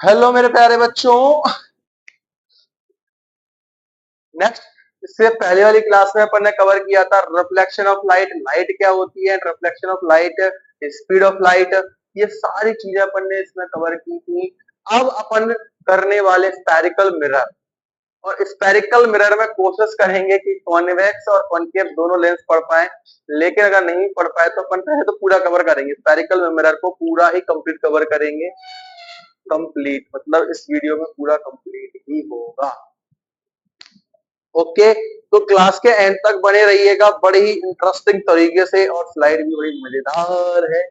Hello मेरे प्यारे बच्चों। नेक्स्ट, इससे पहले वाली क्लास में अपन ने कवर किया था रिफ्लेक्शन ऑफ लाइट, लाइट क्या होती है, reflection of light, speed of light, ये सारी चीजें अपन ने इसमें कवर की थी। अब अपन करने वाले स्फेरिकल मिरर, और स्फेरिकल मिरर में कोशिश करेंगे कि कॉन्वेक्स और कॉनकेव दोनों लेंस पढ़ पाए, लेकिन अगर नहीं पढ़ पाए तो अपन पहले तो पूरा कवर करेंगे, स्फेरिकल मिरर को पूरा ही कंप्लीट कवर करेंगे। कंप्लीट मतलब इस वीडियो में पूरा कंप्लीट ही होगा। ओके, तो क्लास के एंड तक बने रहिएगा, बड़े ही इंटरेस्टिंग तरीके से, और स्लाइड भी बड़ी मजेदार है।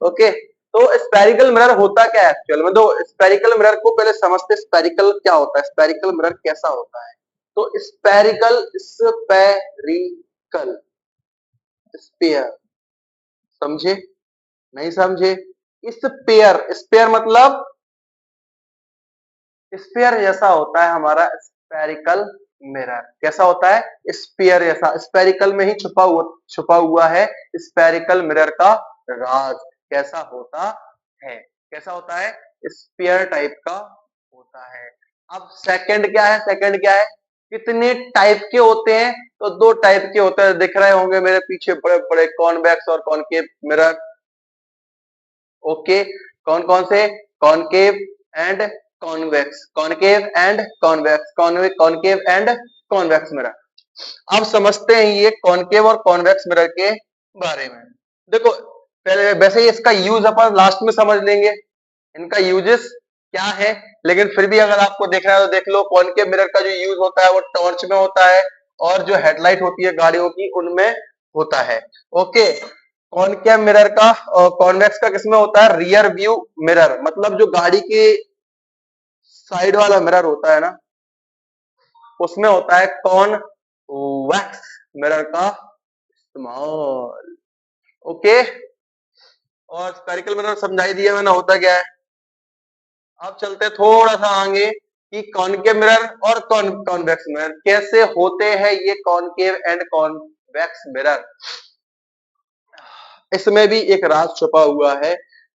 ओके, तो स्फेरिकल मिरर होता क्या है एक्चुअल में? तो स्फेरिकल मिरर को पहले समझते, स्फेरिकल क्या होता है, स्फेरिकल मिरर कैसा होता है। तो स्फेरिकल, स्फेरिकल, स्पेयर, समझे नहीं समझे? स्पेयर, स्पेयर मतलब स्पेयर जैसा होता है हमारा स्फेरिकल मिरर। कैसा होता है? स्पेयर जैसा। स्फेरिकल में ही छुपा हुआ है स्फेरिकल मिरर का राज। कैसा होता है? कैसा होता है? स्पेयर टाइप का होता है। अब सेकंड क्या है? सेकंड क्या है? कितने टाइप के होते हैं? तो दो टाइप के होते हैं, दिख रहे होंगे मेरे पीछे बड़े बड़े कॉन्वेक्स और कॉनकेव मिरर। ओके, कौन कौन से? Concave and convex, concave and convex, concave and convex mirror. अब समझते हैं ये कॉनकेव और कॉन्वेक्स मिरर के बारे में। देखो, पहले वैसे ही इसका यूज अपन लास्ट में समझ लेंगे, इनका यूजेस क्या है, लेकिन फिर भी अगर आपको देखना है तो देख लो। कॉनकेव मिरर का जो यूज होता है वो टॉर्च में होता है, और जो हेडलाइट होती है गाड़ियों की उनमें होता है। ओके, कॉनकेव मिरर का और कॉन्वेक्स का किसमें होता है? रियर व्यू मिरर, मतलब जो गाड़ी के साइड वाला मिरर होता है ना, उसमें होता है कॉन्वेक्स मिरर का इस्तेमाल। ओके, और स्फेरिकल मिरर समझाई दिया मैंने होता क्या है। अब चलते थोड़ा सा आगे कि कॉनकेव मिरर और कॉन्वेक्स मिरर कैसे होते हैं। ये कॉनकेव एंड कॉन्वेक्स मिरर, इसमें भी एक राज छुपा हुआ है।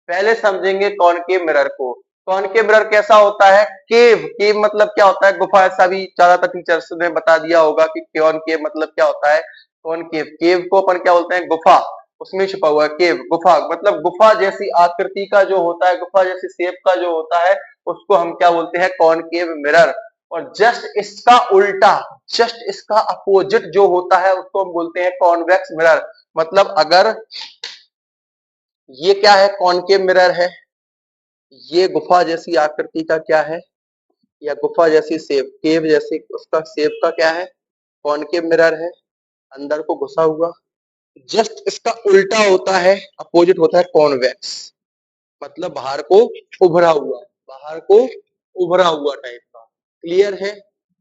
पहले समझेंगे कॉनकेव मिरर को। कॉनकेव मिरर कैसा होता है? केव, केव मतलब क्या होता है? गुफा। ऐसा भी ज्यादातर टीचर्स ने बता दिया होगा कि कॉनकेव मतलब क्या होता है। कॉनकेव, केव को अपन क्या बोलते हैं? गुफा। उसमें छुपा हुआ है केव, गुफा मतलब गुफा जैसी आकृति का जो होता है, गुफा जैसी शेप का जो होता है, उसको हम क्या बोलते हैं? Concave mirror. और जस्ट इसका उल्टा, जस्ट इसका अपोजिट जो होता है उसको हम बोलते हैं कॉन्वेक्स मिरर। मतलब अगर ये क्या है? कॉनकेव मिरर है, ये गुफा जैसी आकृति का क्या है, या गुफा जैसी शेप, केव जैसी उसका शेप का क्या है? कॉनकेव मिरर है, अंदर को घुसा हुआ। जस्ट इसका उल्टा होता है, अपोजिट होता है कॉन्वेक्स, मतलब बाहर को उभरा हुआ, बाहर को उभरा हुआ टाइप का। क्लियर है?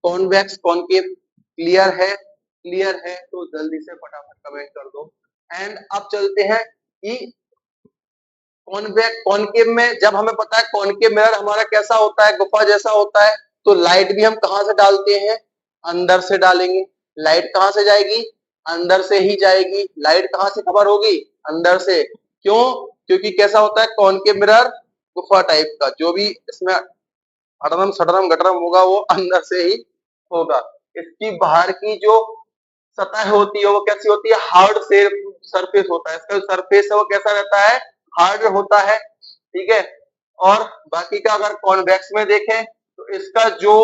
कॉन्वेक्स कॉनकेव क्लियर है? क्लियर है तो जल्दी से फटाफट कमेंट कर दो। एंड अब चलते हैं कि कॉनकेव में, जब हमें पता है कॉनकेव मिरर हमारा कैसा होता है, गुफा जैसा होता है, तो लाइट भी हम कहां से डालते हैं? अंदर से डालेंगे। लाइट कहां से जाएगी? अंदर से ही जाएगी। लाइट कहां से कवर होगी? अंदर से। क्यों? क्योंकि कैसा होता है कॉनकेव मिरर? गुफा टाइप का, जो भी इसमें अड़रम सड़रम गटरम होगा वो अंदर से ही होगा। इसकी बाहर की जो सतह होती है वो कैसी होती है? हार्ड सरफेस होता है। इसका जो सरफेस है वो कैसा रहता है? हार्ड होता है। ठीक है, और बाकी का अगर कॉन्वेक्स में देखें तो इसका जो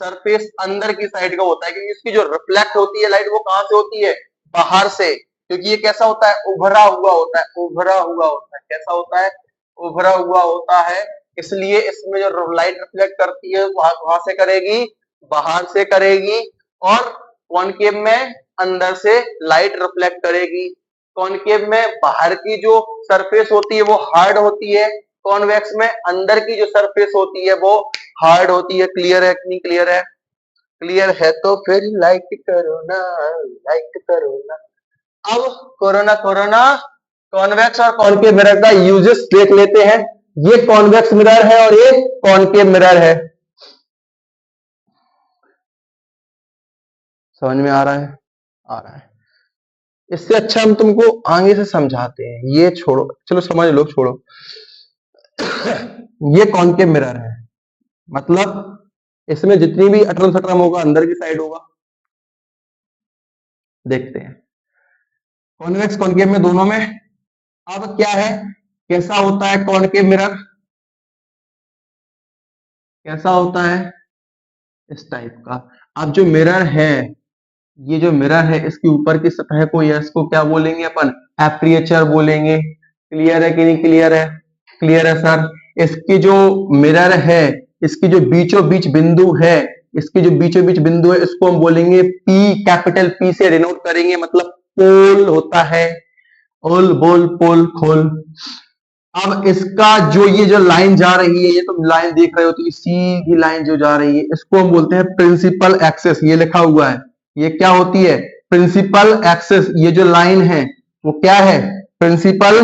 सरफेस अंदर की साइड का होता है, क्योंकि इसकी जो रिफ्लेक्ट होती है लाइट वो कहां से होती है? बाहर से। क्योंकि ये कैसा होता है? उभरा हुआ होता है, उभरा हुआ होता है। कैसा होता है? उभरा हुआ होता है। इसलिए इसमें जो लाइट रिफ्लेक्ट करती है वहां से करेगी, बाहर से करेगी। और कॉनकेव में अंदर से लाइट रिफ्लेक्ट करेगी। कॉनकेव में बाहर की जो सरफेस होती है वो हार्ड होती है, कॉन्वेक्स में अंदर की जो सरफेस होती है वो हार्ड होती है। क्लियर है कि नहीं क्लियर है? क्लियर है तो फिर लाइक करो ना, लाइक करो ना। अब कोरोना कोरोना कॉन्वेक्स और कॉनकेव मिरर का यूजेस देख लेते हैं। ये कॉन्वेक्स मिरर है और ये कॉनकेव मिरर है। समझ में आ रहा है? आ रहा है। इससे अच्छा हम तुमको आगे से समझाते हैं, ये छोड़ो, चलो समझ लो, छोड़ो। ये कॉनकेव मिरर है, मतलब इसमें जितनी भी अटरम सटरम होगा अंदर की साइड होगा। देखते हैं कॉन्वेक्स कॉनकेव में दोनों में। अब क्या है, कैसा होता है कॉनकेव मिरर, कैसा होता है इस टाइप का। अब जो मिरर है, ये जो मिरर है इसके ऊपर की सतह को या इसको क्या बोलेंगे अपन, एपर्चर बोलेंगे। क्लियर है कि नहीं क्लियर है, क्लियर है सर। इसकी जो मिरर है, इसकी जो बीचों बीच बिंदु है, इसकी जो बीचों बीच बिंदु है इसको हम बोलेंगे पी, कैपिटल पी से डिनोट करेंगे, मतलब पोल होता है। ओल बोल पोल खोल। अब इसका जो ये जो लाइन जा रही है, ये तुम लाइन देख रहे हो तो ये सीधी लाइन जो जा रही है इसको हम बोलते हैं प्रिंसिपल एक्सेस। ये लिखा हुआ है, ये क्या होती है, प्रिंसिपल एक्सेस। ये जो लाइन है वो क्या है, प्रिंसिपल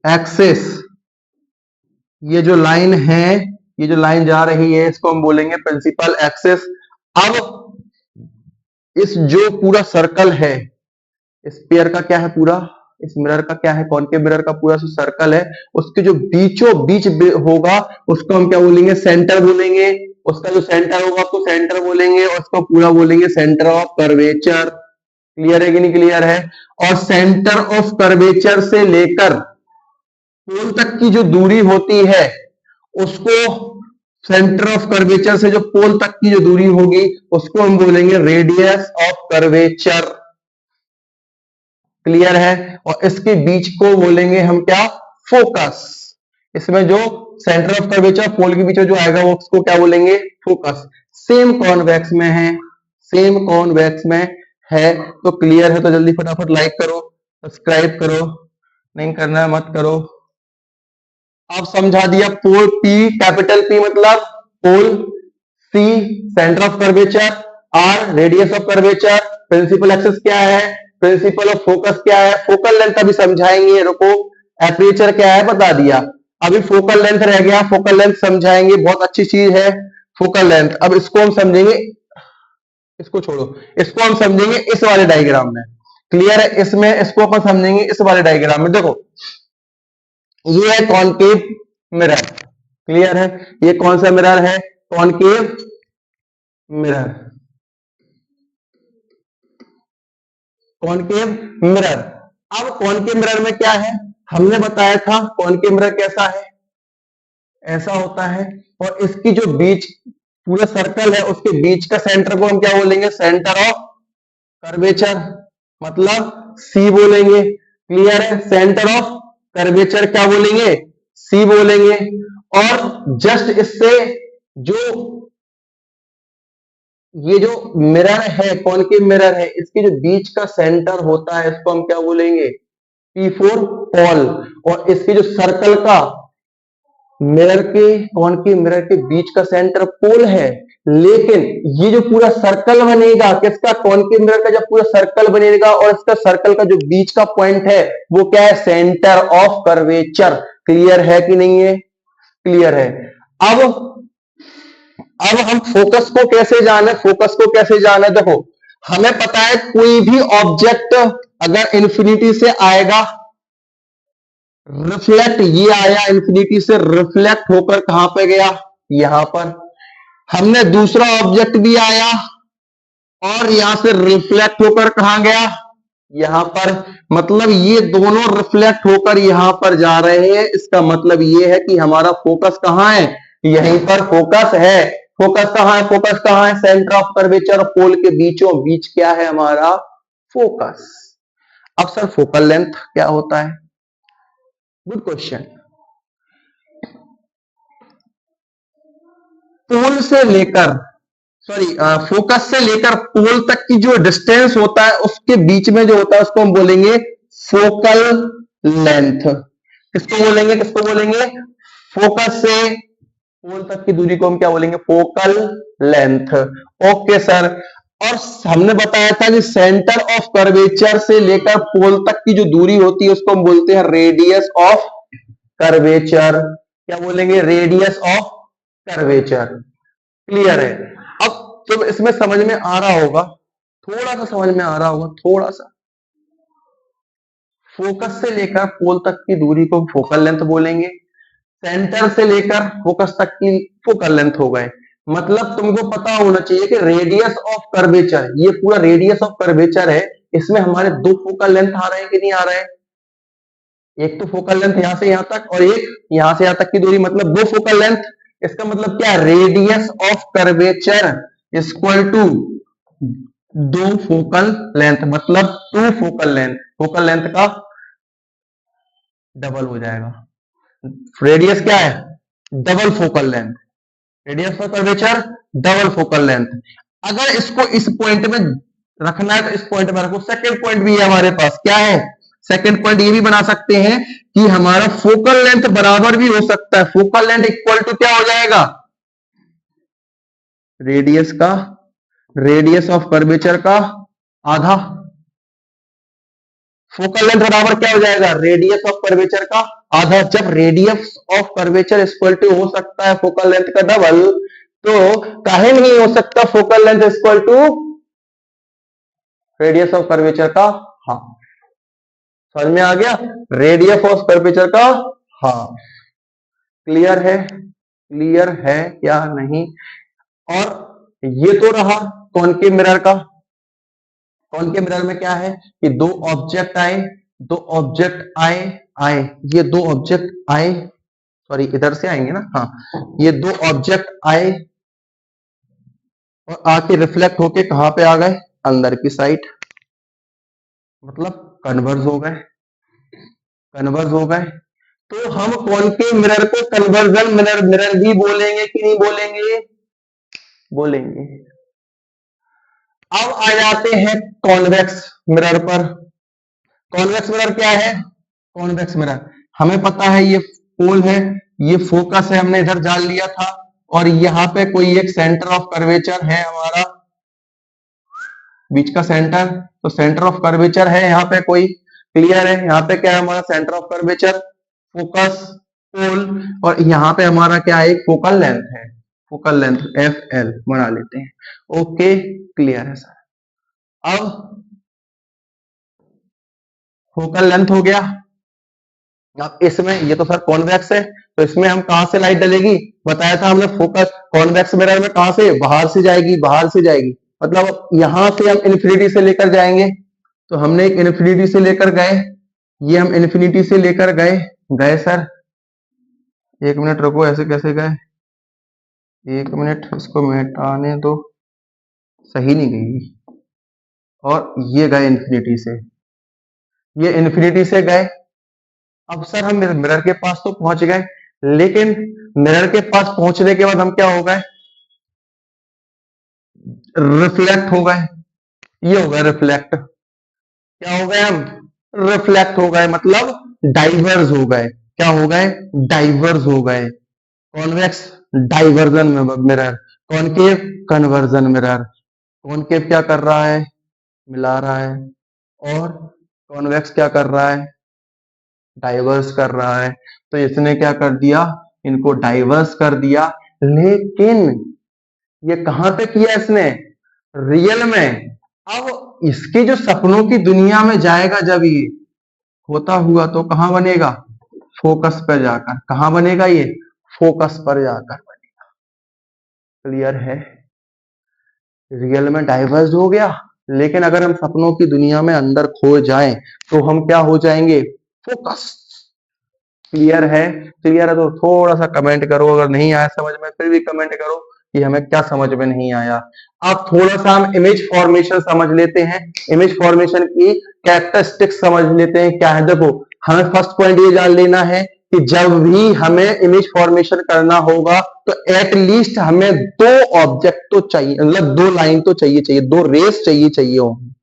एक्सेस। ये जो लाइन है, ये जो लाइन जा रही है इसको हम बोलेंगे प्रिंसिपल एक्सेस। अब इस जो पूरा सर्कल है, इस पेयर का क्या है पूरा, इस मिरर का क्या है, कॉनकेव मिरर का पूरा जो सर्कल है उसके जो बीचों बीच होगा उसको हम क्या बोलेंगे, सेंटर बोलेंगे। उसका जो सेंटर होगा उसको सेंटर बोलेंगे और उसको पूरा बोलेंगे सेंटर ऑफ कर्वेचर। क्लियर है कि नहीं क्लियर है। और सेंटर ऑफ कर्वेचर से लेकर पोल तक की जो दूरी होती है उसको, सेंटर ऑफ कर्वेचर से जो पोल तक की जो दूरी होगी उसको हम बोलेंगे रेडियस ऑफ कर्वेचर। क्लियर है। और इसके बीच को बोलेंगे हम क्या, फोकस। इसमें जो सेंटर ऑफ कर्वेचर पोल के बीच में जो आएगा वो उसको क्या बोलेंगे, फोकस। सेम कॉन्वेक्स में है, सेम कॉन्वेक्स में है। तो क्लियर है, तो जल्दी फटाफट लाइक करो, सब्सक्राइब करो, नहीं करना है मत करो। अब समझा दिया, पोल पी, कैपिटल पी मतलब pole, C centre of curvature, R radius of curvature, principal axes क्या है, प्रिंसिपल ऑफ फोकस क्या है, फोकल लेंथ अभी समझाएंगे, रुको। एपर्चर क्या है बता दिया, अभी फोकल लेंथ रह गया, फोकल लेंथ समझाएंगे, बहुत अच्छी चीज है फोकल लेंथ। अब इसको हम समझेंगे, इसको छोड़ो, इसको हम समझेंगे इस वाले डायग्राम में। क्लियर है, इसमें इसको अपन समझेंगे इस वाले डायग्राम में। देखो ये है कॉनकेव मिरर। क्लियर है, ये कौन सा मिरर है, कॉनकेव मिरर, कॉनकेव मिरर। अब कॉनकेव मिरर में क्या है, हमने बताया था कॉनकेव मिरर कैसा है, ऐसा होता है। और इसकी जो बीच पूरा सर्कल है उसके बीच का सेंटर को हम क्या बोलेंगे, सेंटर ऑफ कर्वेचर, मतलब सी बोलेंगे। क्लियर है, सेंटर ऑफ कर्वेचर क्या बोलेंगे, सी बोलेंगे। और जस्ट इससे जो ये जो मिरर है, कॉनकेव मिरर है, इसके जो बीच का सेंटर होता है इसको हम क्या बोलेंगे, P4 पॉल। और इसके जो सर्कल का मिरर के, कॉनकेव मिरर के बीच का सेंटर पोल है। लेकिन ये जो पूरा सर्कल बनेगा किसका, कॉनकेव मिरर का जब पूरा सर्कल बनेगा और इसका सर्कल का जो बीच का पॉइंट है वो क्या है, सेंटर ऑफ कर्वेचर। क्लियर है कि नहीं है, क्लियर है। अब हम फोकस को कैसे जाने, फोकस को कैसे जाने, देखो हमें पता है कोई भी ऑब्जेक्ट अगर इंफिनिटी से आएगा, रिफ्लेक्ट, ये आया इंफिनिटी से रिफ्लेक्ट होकर कहां पे गया, यहां पर। हमने दूसरा ऑब्जेक्ट भी आया और यहां से रिफ्लेक्ट होकर कहां गया, यहां पर। मतलब ये दोनों रिफ्लेक्ट होकर यहां पर जा रहे हैं, इसका मतलब ये है कि हमारा फोकस कहां है, यहीं पर फोकस है। फोकस कहां है, फोकस कहां है, सेंटर ऑफ कर्वेचर और पोल के बीचों बीच क्या है हमारा, फोकस। अब सर फोकल लेंथ क्या होता है, गुड क्वेश्चन। पोल से लेकर, सॉरी फोकस से लेकर पोल तक की जो डिस्टेंस होता है उसके बीच में जो होता है उसको हम बोलेंगे फोकल लेंथ। किसको बोलेंगे, किसको बोलेंगे, फोकस से पोल तक की दूरी को हम क्या बोलेंगे, फोकल लेंथ। Okay sir. और हमने बताया था कि सेंटर ऑफ कर्वेचर से लेकर पोल तक की जो दूरी होती है उसको हम बोलते हैं रेडियस ऑफ कर्वेचर। क्या बोलेंगे, रेडियस ऑफ कर्वेचर। क्लियर है। अब जब इसमें समझ में आ रहा होगा, थोड़ा सा समझ में आ रहा होगा, थोड़ा सा, फोकस से लेकर पोल तक की दूरी को फोकल लेंथ बोलेंगे। सेंटर से लेकर फोकस तक की फोकल लेंथ हो गए। मतलब तुमको पता होना चाहिए कि रेडियस ऑफ कर्वेचर, ये पूरा रेडियस ऑफ कर्वेचर है, इसमें हमारे दो फोकल लेंथ आ रहे हैं कि नहीं आ रहे हैं? एक तो फोकल लेंथ यहां से यहां तक और एक यहां से यहां तक की दूरी, मतलब दो फोकल लेंथ। इसका मतलब क्या? Radius of curvature equal to दो फोकल लेंथ, मतलब two focal length. Focal length का डबल हो जाएगा। रेडियस क्या है? Double focal length. Radius of curvature double focal length. अगर इसको इस पॉइंट में रखना है तो इस पॉइंट में रखो। सेकंड पॉइंट भी है हमारे पास, क्या है? सेकंड पॉइंट ये भी बना सकते हैं कि हमारा फोकल लेंथ बराबर भी हो सकता है। फोकल लेंथ इक्वल टू क्या हो जाएगा? रेडियस का, रेडियस ऑफ कर्वेचर का आधा। फोकल लेंथ बराबर क्या हो जाएगा? रेडियस ऑफ कर्वेचर का आधा। जब radius of curvature equal to हो सकता है फोकल लेंथ का डबल, तो काहे नहीं हो सकता focal length equal to radius of curvature का हाफ? समझ में आ गया? रेडियस ऑफ कर्वेचर का हाफ। क्लियर है? क्लियर है या नहीं? और ये तो रहा कॉनकेव मिरर का। कॉनकेव मिरर में क्या है कि दो ऑब्जेक्ट आए, दो ऑब्जेक्ट आए आए ये दो ऑब्जेक्ट आए, सॉरी इधर से आएंगे ना, हाँ, ये दो ऑब्जेक्ट आए और आके रिफ्लेक्ट होके कहां पे आ गए? अंदर की साइड, मतलब कन्वर्ज हो गए। कन्वर्ज हो गए तो हम कॉनकेव मिरर को कन्वर्जन मिरर मिरर भी बोलेंगे कि नहीं बोलेंगे? बोलेंगे। अब आ जाते हैं कॉन्वेक्स मिरर पर। कॉन्वेक्स मिरर क्या है? कॉन्वेक्स मिरर हमें पता है ये पोल है, ये फोकस है, हमने इधर जान लिया था, और यहाँ पे कोई एक सेंटर ऑफ कर्वेचर है हमारा, बीच का सेंटर, तो सेंटर ऑफ कर्वेचर है यहाँ पे कोई। क्लियर है? यहाँ पे क्या है हमारा सेंटर ऑफ कर्वेचर? फोकस, पोल, और यहाँ पे हमारा क्या है? एक फोकल लेंथ है, फोकल लेंथ एफ एल बना लेते हैं। ओके, क्लियर है सर। अब फोकल लेंथ हो गया। अब इसमें ये तो सर कॉन्वेक्स है, तो इसमें हम कहां से लाइट डलेगी? बताया था हमने, फोकस कॉन्वेक्स मिरर में कहां से? बाहर से जाएगी, बाहर से जाएगी। मतलब यहां से हम इन्फिनिटी से लेकर जाएंगे, तो हमने एक इन्फिनिटी से लेकर गए, ये हम इन्फिनिटी से लेकर गए। गए सर, एक मिनट रुको, ऐसे कैसे गए? एक मिनट, इसको मिटाने दो, सही नहीं गई। और ये गए इन्फिनिटी से, ये इन्फिनिटी से गए। अब सर हम मिरर के पास तो पहुंच गए, लेकिन मिरर के पास पहुंचने के बाद हम क्या हो गए? रिफ्लेक्ट हो गए। ये हो गए रिफ्लेक्ट। क्या हो गए हम? रिफ्लेक्ट हो गए, मतलब डाइवर्स हो गए। क्या हो गए? डाइवर्स हो गए। Convex diversion mirror, concave conversion mirror. Concave क्या कर रहा है? मिला रहा है, और कॉन्वेक्स क्या कर रहा है? डाइवर्स कर रहा है। तो इसने क्या कर दिया? इनको डाइवर्स कर दिया। लेकिन ये कहां पे किया इसने? रियल में। अब इसके जो सपनों की दुनिया में जाएगा जब ये होता हुआ, तो कहां बनेगा? फोकस पर जाकर। कहां बनेगा ये? फोकस पर जाकर बनेगा। क्लियर है? रियल में डाइवर्स हो गया, लेकिन अगर हम सपनों की दुनिया में अंदर खो जाएं तो हम क्या हो जाएंगे? फोकस। क्लियर है? क्लियर है तो थोड़ा सा कमेंट करो, अगर नहीं आया समझ में फिर भी कमेंट करो कि हमें क्या समझ में नहीं आया। अब थोड़ा सा हम इमेज फॉर्मेशन समझ लेते हैं, इमेज फॉर्मेशन की कैरेक्टरिस्टिक्स समझ लेते हैं। क्या है? देखो, हमें फर्स्ट पॉइंट ये जान लेना है कि जब भी हमें इमेज फॉर्मेशन करना होगा तो एटलीस्ट हमें दो ऑब्जेक्ट तो चाहिए, मतलब दो लाइन तो चाहिए, दो रेस चाहिए होंगी।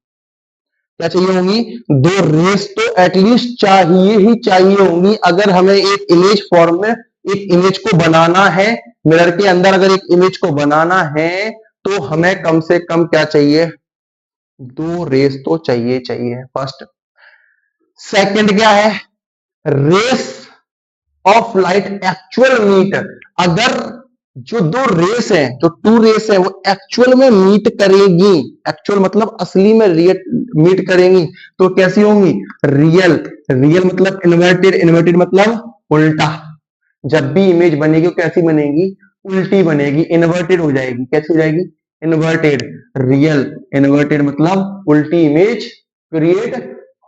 क्या चाहिए होंगी? दो रेस तो एटलीस्ट चाहिए ही चाहिए होंगी। अगर हमें एक इमेज फॉर्म में एक इमेज को बनाना है, मिरर के अंदर अगर एक इमेज को बनाना है, तो हमें कम से कम क्या चाहिए? दो रेस तो चाहिए फर्स्ट। सेकंड क्या है? Rays of light actual meet. अगर जो दो रेस है, जो टू रेस है, वो एक्चुअल में मीट करेगी, एक्चुअल मतलब असली में मीट करेंगी, तो कैसी होंगी? रियल। रियल मतलब इन्वर्टेड, इन्वर्टेड मतलब उल्टा। जब भी इमेज बनेगी वो कैसी बनेगी, उल्टी बनेगी, इन्वर्टेड हो जाएगी। कैसी हो जाएगी, इन्वर्टेड। रियल इन्वर्टेड मतलब उल्टी इमेज क्रिएट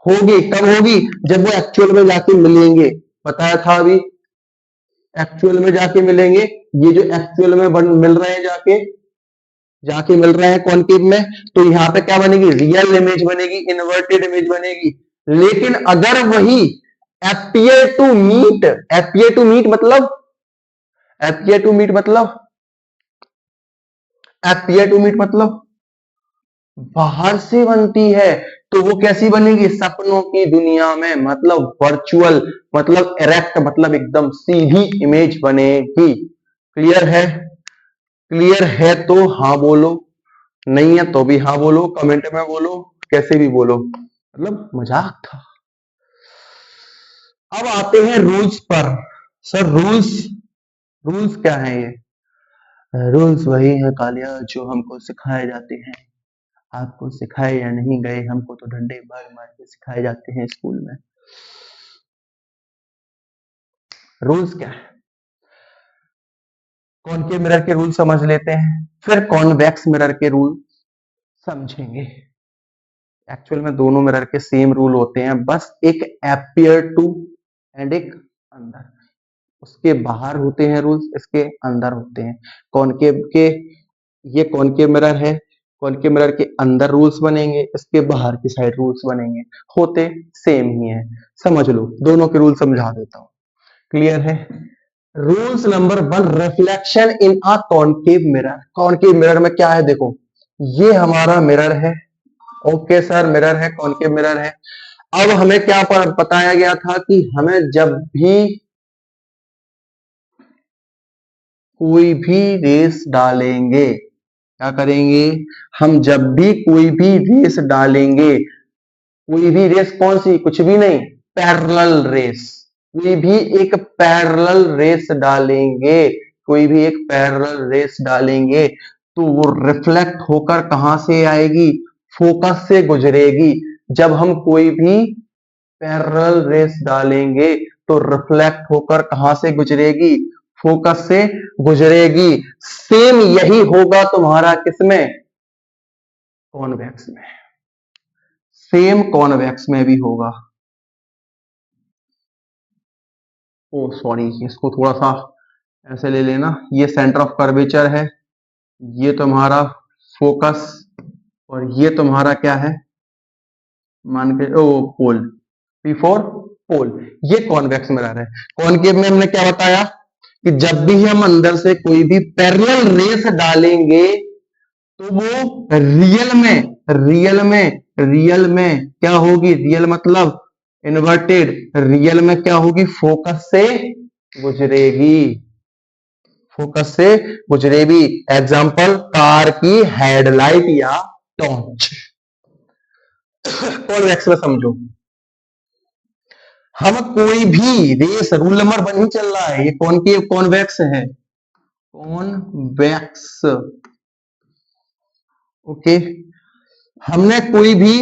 होगी। कब होगी, जब वो एक्चुअल में जाके मिलेंगे। बताया था अभी, एक्चुअल में जाके मिलेंगे। ये जो एक्चुअल में मिल रहे हैं, जाके जाके मिल रहे हैं कॉनकेव में, तो यहाँ पे क्या बनेगी, रियल इमेज बनेगी, इन्वर्टेड इमेज बनेगी। लेकिन अगर वही appear to meet, appear to meet मतलब, एपियर टू मीट मतलब, एपियर टू मीट मतलब बाहर से बनती है, तो वो कैसी बनेगी, सपनों की दुनिया में, मतलब वर्चुअल, मतलब इरेक्ट, मतलब एकदम सीधी इमेज बनेगी। क्लियर है, क्लियर है तो हाँ बोलो, नहीं है तो भी हाँ बोलो, कमेंट में बोलो, कैसे भी बोलो, मतलब मजाक था। अब आते हैं रूल्स पर। सर रूल्स, रूल्स क्या है ये, रूल्स वही है कालिया जो हमको सिखाए जाते हैं। आपको सिखाए या नहीं गए, हमको तो डंडे मार मार के सिखाए जाते हैं स्कूल में। रूल्स क्या है, कॉनकेव मिरर के रूल समझ लेते हैं, फिर कॉन्वेक्स मिरर के रूल समझेंगे। एक्चुअल में दोनों मिरर के सेम रूल होते हैं, बस एक एपियर टू एंड एक अंदर, उसके बाहर होते हैं रूल्स, इसके अंदर होते हैं। कॉनकेव के, ये कॉनकेव मिरर है, कॉनकेव मिरर के अंदर रूल्स बनेंगे, इसके बाहर की साइड रूल्स बनेंगे, होते सेम ही है। समझ लो, दोनों के रूल समझा देता हूं। क्लियर है। Rules number 1, reflection in a concave mirror. Concave mirror में क्या है, देखो ये हमारा मिरर है, ओके सर, मिरर है, कॉनकेव मिरर है। अब हमें क्या बताया गया था कि हमें जब भी कोई भी रेस डालेंगे, क्या करेंगे, हम जब भी कोई भी रेस डालेंगे, कोई भी रेस कौन सी, कुछ भी नहीं, पैरेलल रेस, कोई भी एक पैरेलल रेस डालेंगे, कोई भी एक पैरेलल रेस डालेंगे, तो वो रिफ्लेक्ट होकर कहां से आएगी, फोकस से गुजरेगी। जब हम कोई भी पैरेलल रेस डालेंगे तो रिफ्लेक्ट होकर कहां से गुजरेगी, फोकस से गुजरेगी। सेम यही होगा तुम्हारा किसमें, कॉन्वेक्स में, सेम कॉन्वेक्स में भी होगा। ओ सॉरी, इसको थोड़ा सा ऐसे ले लेना, ये सेंटर ऑफ कर्वेचर है, ये तुम्हारा फोकस, और ये तुम्हारा क्या है, मान के ओ पोल, P4 पोल, ये कॉन्वेक्स मिरर है। कॉनकेव में हमने क्या बताया कि जब भी हम अंदर से कोई भी पैरेलल रेस डालेंगे तो वो रियल में क्या होगी, रियल मतलब इन्वर्टेड, रियल में क्या होगी, फोकस से गुजरेगी, फोकस से गुजरेगी। एग्जांपल, कार की हेडलाइट या टॉर्च। कॉन्वेक्स में समझो, हम कोई भी रेस, रूल नंबर 1 ही चल रहा है, ये कॉनकेव कॉन्वेक्स है, कॉन्वेक्स, ओके। हमने कोई भी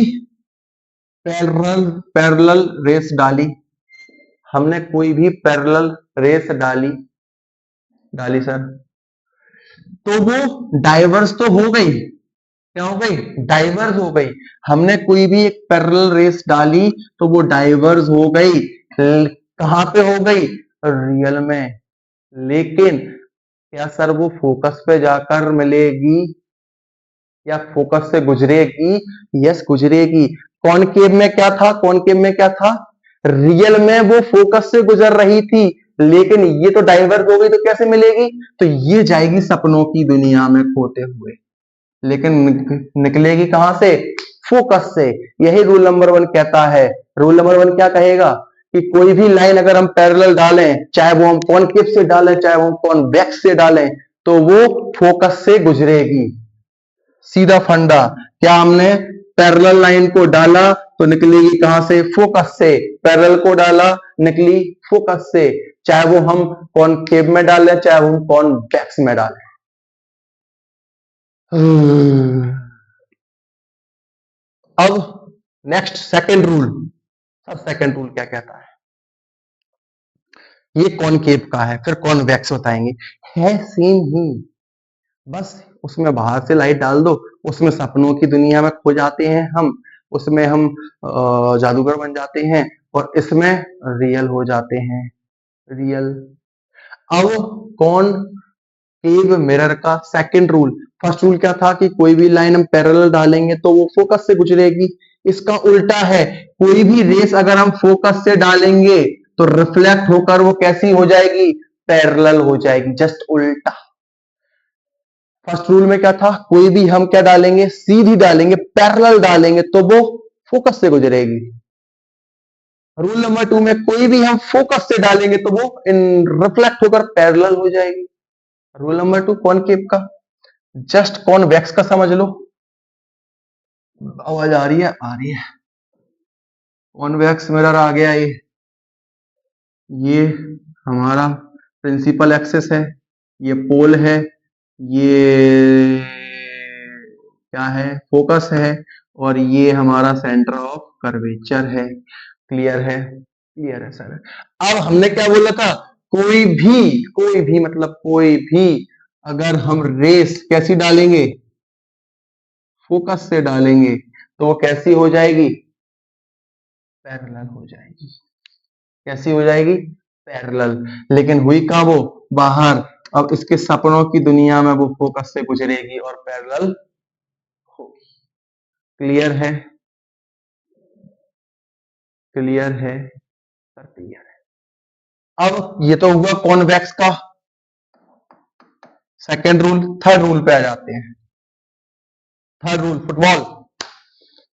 पैरेलल पैरेलल रेस डाली, हमने कोई भी पैरेलल रेस डाली, डाली सर, तो वो डाइवर्स तो हो गई, क्या हो गई, डाइवर्स हो गई। हमने कोई भी एक पैरेलल रेस डाली तो वो डाइवर्स हो गई, कहां पे हो गई, रियल में। लेकिन क्या सर वो फोकस पे जाकर मिलेगी या फोकस से गुजरेगी, यस गुजरेगी। कॉनकेव में क्या था, कॉनकेव में क्या था, रियल में वो फोकस से गुजर रही थी, लेकिन ये तो डाइवर्ट हो गई, तो कैसे मिलेगी, तो ये जाएगी सपनों की दुनिया में खोते हुए, लेकिन निकलेगी कहां से, फोकस से। यही रूल नंबर 1 कहता है। रूल नंबर 1 क्या कहेगा कि कोई भी लाइन अगर हम पैरेलल डालें, चाहे वो हम कॉनकेव से डालें, चाहे वो हम कॉन्वेक्स से डालें, तो वो फोकस से गुजरेगी। सीधा फंडा, क्या हमने पैरेलल लाइन को डाला तो निकलेगी कहां से, फोकस से। पैरेलल को डाला, निकली फोकस से, चाहे वो हम कॉनकेव में डालें, चाहे वो हम कॉन्वेक्स में डालें। अब नेक्स्ट सेकंड रूल। अब सेकंड रूल क्या कहता है, ये कॉनकेव का है, फिर कॉन्वेक्स बताएंगे। है सेम ही, बस उसमें बाहर से लाइट डाल दो, उसमें सपनों की दुनिया में खो जाते हैं हम, उसमें हम जादूगर बन जाते हैं, और इसमें रियल हो जाते हैं, रियल। अब कौन केव मिरर का सेकंड रूल, फर्स्ट रूल क्या था कि कोई भी लाइन हम पैरेलल डालेंगे तो वो फोकस से गुजरेगी। इसका उल्टा है, कोई भी रेस अगर हम फोकस से डालेंगे तो रिफ्लेक्ट होकर वो कैसी हो जाएगी, पैरेलल हो जाएगी, जस्ट उल्टा। फर्स्ट रूल में क्या था, कोई भी हम क्या डालेंगे, सीधी डालेंगे, पैरेलल डालेंगे तो वो फोकस से गुजरेगी। रूल नंबर 2 में कोई भी हम फोकस से डालेंगे तो वो इन रिफ्लेक्ट होकर पैरेलल हो जाएगी। रूल नंबर 2 कॉनकेव का। जस्ट कॉन्वेक्स का समझ लो। आवाज आ रही है, आ रही है। कॉन्वेक्स मिरर आ गया ये हमारा प्रिंसिपल एक्सिस है, ये पोल है, ये क्या है, फोकस है, और ये हमारा सेंटर ऑफ कर्वेचर है। क्लियर है, क्लियर है सर। अब हमने क्या बोला था, कोई भी मतलब कोई भी अगर हम रेस कैसी डालेंगे, फोकस से डालेंगे तो वो कैसी हो जाएगी, पैरेलल हो जाएगी। कैसी हो जाएगी, पैरेलल। लेकिन हुई कहां वो, बाहर। अब इसके सपनों की दुनिया में वो फोकस से गुजरेगी और पैरेलल होगी। क्लियर है, क्लियर है सर, क्लियर है। अब ये तो हुआ कॉन्वेक्स का सेकेंड रूल। थर्ड रूल पे आ जाते हैं। थर्ड रूल फुटबॉल,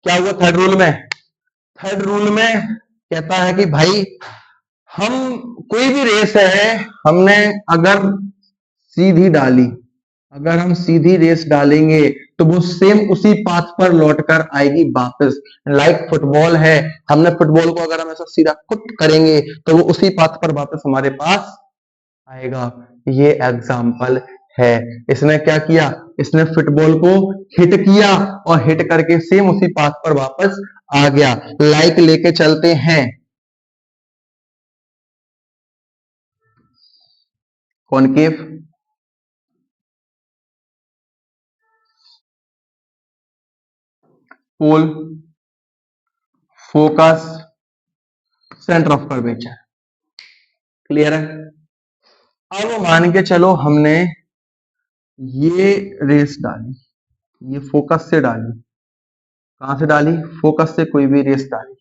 क्या हुआ थर्ड रूल में, थर्ड रूल में कहता है कि भाई हम कोई भी रेस है, हमने अगर सीधी डाली, अगर हम सीधी रेस डालेंगे तो वो सेम उसी पाथ पर लौट कर आएगी वापस। लाइक फुटबॉल है, हमने फुटबॉल को अगर हम ऐसा सीधा कुट करेंगे तो वो उसी पाथ पर वापस हमारे पास आएगा। ये एग्जाम्पल है। इसने क्या किया, इसने फुटबॉल को हिट किया और हिट करके सेम उसी पाथ पर वापस आ गया। लाइक लेके चलते हैं, concave, pole, focus, centre of curvature. Clear है। अब मान के चलो हमने ये रेस डाली, ये फोकस से डाली, कहां से डाली, फोकस से कोई भी रेस डाली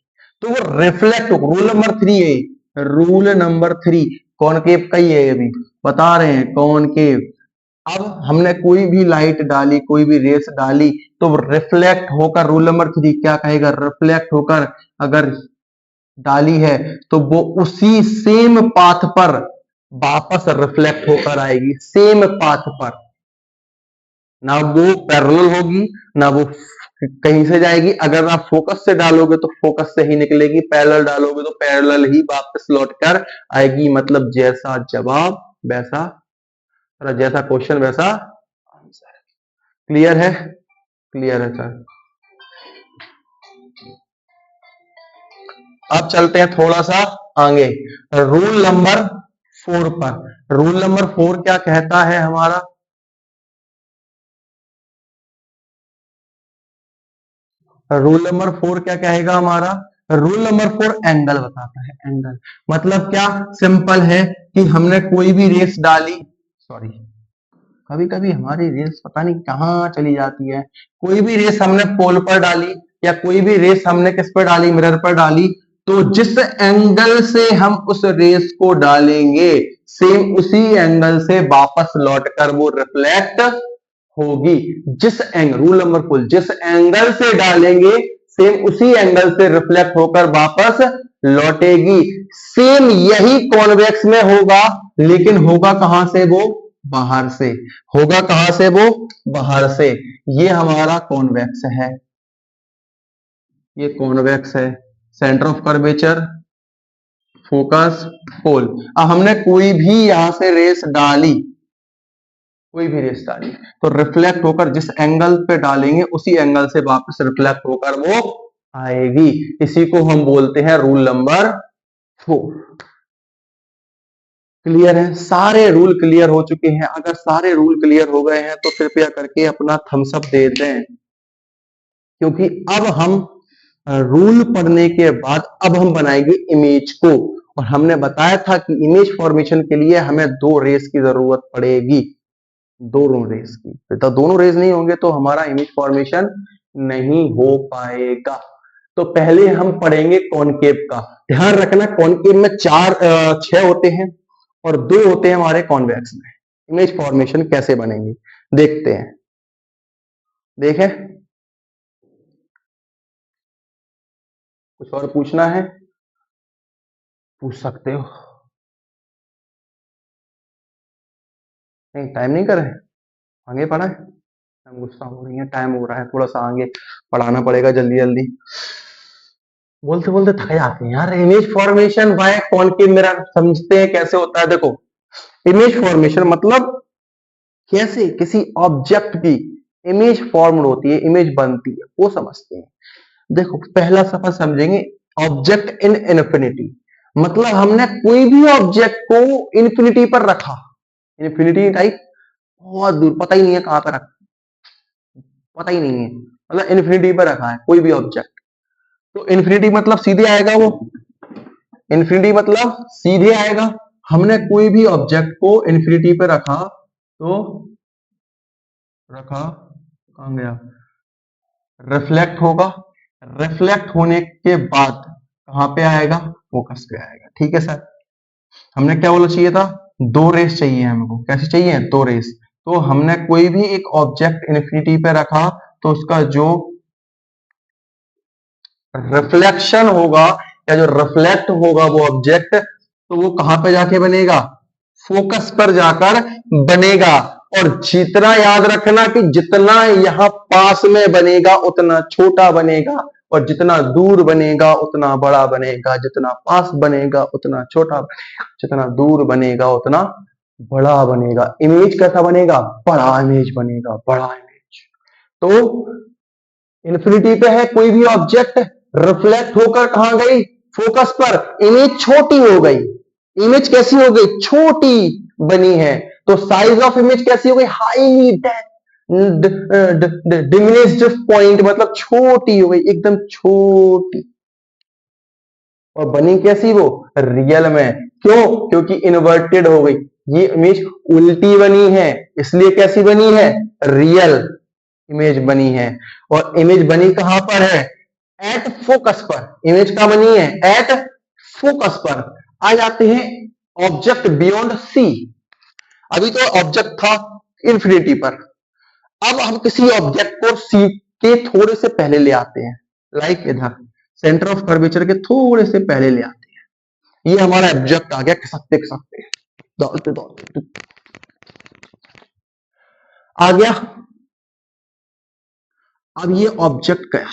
तो वो रिफ्लेक्ट, रूल नंबर 3 है, रूल नंबर 3 कॉनकेव का ही है, अभी बता रहे हैं कॉनकेव। अब हमने कोई भी लाइट डाली, कोई भी रेस डाली तो रिफ्लेक्ट होकर, रूल नंबर 3 क्या कहेगा, रिफ्लेक्ट होकर अगर डाली है तो वो उसी सेम पाथ पर वापस रिफ्लेक्ट होकर आएगी, सेम पाथ पर। ना वो पैरेलल होगी, ना वो कहीं से जाएगी। अगर आप फोकस से डालोगे तो फोकस से ही निकलेगी, पैरेलल डालोगे तो पैरेलल ही वापस लौट कर आएगी। मतलब जैसा जवाब वैसा, जैसा क्वेश्चन वैसा आंसर। क्लियर है, क्लियर है सर। अब चलते हैं थोड़ा सा आगे, रूल नंबर 4 पर। रूल नंबर 4 क्या कहता है हमारा, रूल नंबर 4 क्या कहेगा हमारा, रूल नंबर 4 एंगल बताता है। एंगल मतलब क्या, सिंपल है कि हमने कोई भी रेस डाली, सॉरी कभी कभी हमारी रेस पता नहीं कहां चली जाती है। कोई भी रेस हमने पोल पर डाली या कोई भी रेस हमने किस पर डाली, मिरर पर डाली, तो जिस एंगल से हम उस रेस को डालेंगे सेम उसी एंगल से वापस लौटकर वो रिफ्लेक्ट होगी। जिस एंगल, रूल नंबर 4, जिस एंगल से डालेंगे सेम उसी एंगल से रिफ्लेक्ट होकर वापस लौटेगी। सेम यही कॉन्वेक्स में होगा, लेकिन होगा कहां से, वो बाहर से। होगा कहां से, वो बाहर से। ये हमारा कॉन्वेक्स है, ये कॉन्वेक्स है। सेंटर ऑफ कर्वेचर, फोकस, पोल। अब हमने कोई भी यहां से रेस डाली, कोई भी रेस डाली तो रिफ्लेक्ट होकर जिस एंगल पे डालेंगे उसी एंगल से वापस रिफ्लेक्ट होकर वो आएगी। इसी को हम बोलते हैं रूल नंबर 4। क्लियर है? सारे रूल क्लियर हो चुके हैं? अगर सारे रूल क्लियर हो गए हैं तो कृपया करके अपना थम्स अप दे दें, क्योंकि अब हम रूल पढ़ने के बाद अब हम बनाएंगे इमेज को। और हमने बताया था कि इमेज फॉर्मेशन के लिए हमें दो रेस की जरूरत पड़ेगी, दोनों रेस की। तो दोनों रेस नहीं होंगे तो हमारा इमेज फॉर्मेशन नहीं हो पाएगा। तो पहले हम पढ़ेंगे कॉनकेव का। ध्यान रखना कॉनकेव में छह होते हैं और दो होते हैं हमारे कॉन्वेक्स में। इमेज फॉर्मेशन कैसे बनेंगे देखते हैं। देखें, कुछ और पूछना है पूछ सकते हो। नहीं, टाइम नहीं करे, आगे पढ़ा है। हम गुस्सा हो रही है, टाइम हो रहा है, थोड़ा सा आगे पढ़ाना पड़ेगा जल्दी जल्दी। बोलते बोलते थक जाते हैं यार। Image formation by concave mirror समझते हैं कैसे होता है। देखो, इमेज फॉर्मेशन मतलब कैसे किसी ऑब्जेक्ट की इमेज फॉर्म होती है, इमेज बनती है, वो समझते हैं। देखो, पहला सफर समझेंगे, ऑब्जेक्ट इन इन्फिनिटी। मतलब हमने कोई भी ऑब्जेक्ट को इन्फिनिटी पर रखा। इन्फिनिटी टाइप बहुत दूर, पता ही नहीं है कहां पर रखा, पता ही नहीं है, मतलब इन्फिनिटी पर रखा है कोई भी ऑब्जेक्ट। तो इन्फिनिटी मतलब सीधे आएगा वो, इन्फिनिटी मतलब सीधे आएगा। हमने कोई भी ऑब्जेक्ट को इन्फिनिटी पे रखा तो रखा, कहां गया, रिफ्लेक्ट होगा। रिफ्लेक्ट होने के बाद कहां पे आएगा, फोकस पे आएगा। ठीक है सर, हमने क्या बोला चाहिए था, दो रेस चाहिए हमको। कैसे चाहिए, दो रेस। तो हमने कोई भी एक ऑब्जेक्ट इन्फिनिटी पे रखा तो उसका जो रिफ्लेक्शन होगा या जो रिफ्लेक्ट होगा वो ऑब्जेक्ट, तो वो कहां पे जाके बनेगा, फोकस पर जाकर बनेगा। और जितना याद रखना कि जितना यहां पास में बनेगा उतना छोटा बनेगा, और जितना दूर बनेगा उतना बड़ा बनेगा। जितना पास बनेगा उतना छोटा बनेगा, जितना दूर बनेगा उतना बड़ा बनेगा। इमेज कैसा बनेगा, बड़ा इमेज बनेगा, बड़ा इमेज। तो इन्फिनिटी पे है कोई भी ऑब्जेक्ट, रिफ्लेक्ट होकर कहां गई, फोकस पर, इमेज छोटी हो गई। इमेज कैसी हो गई, छोटी बनी है। तो साइज ऑफ इमेज कैसी हो गई, हाईली डिमिनिश्ड पॉइंट, मतलब छोटी हो गई, एकदम छोटी। और बनी कैसी वो, रियल में। क्यों, क्योंकि इन्वर्टेड हो गई। ये इमेज उल्टी बनी है, इसलिए कैसी बनी है, रियल इमेज बनी है। और इमेज बनी कहां पर है, एट फोकस पर। इमेज कहां बनी है, एट फोकस पर। आ जाते हैं ऑब्जेक्ट बियॉन्ड सी। अभी तो ऑब्जेक्ट था इन्फिनिटी पर, अब हम किसी ऑब्जेक्ट को सी के थोड़े से पहले ले आते हैं। लाइक इधर सेंटर ऑफ कर्वेचर के थोड़े से पहले ले आते हैं। ये हमारा ऑब्जेक्ट आ गया, खसकते खसकते दौड़ते दौड़ते आ गया। अब ये ऑब्जेक्ट गया,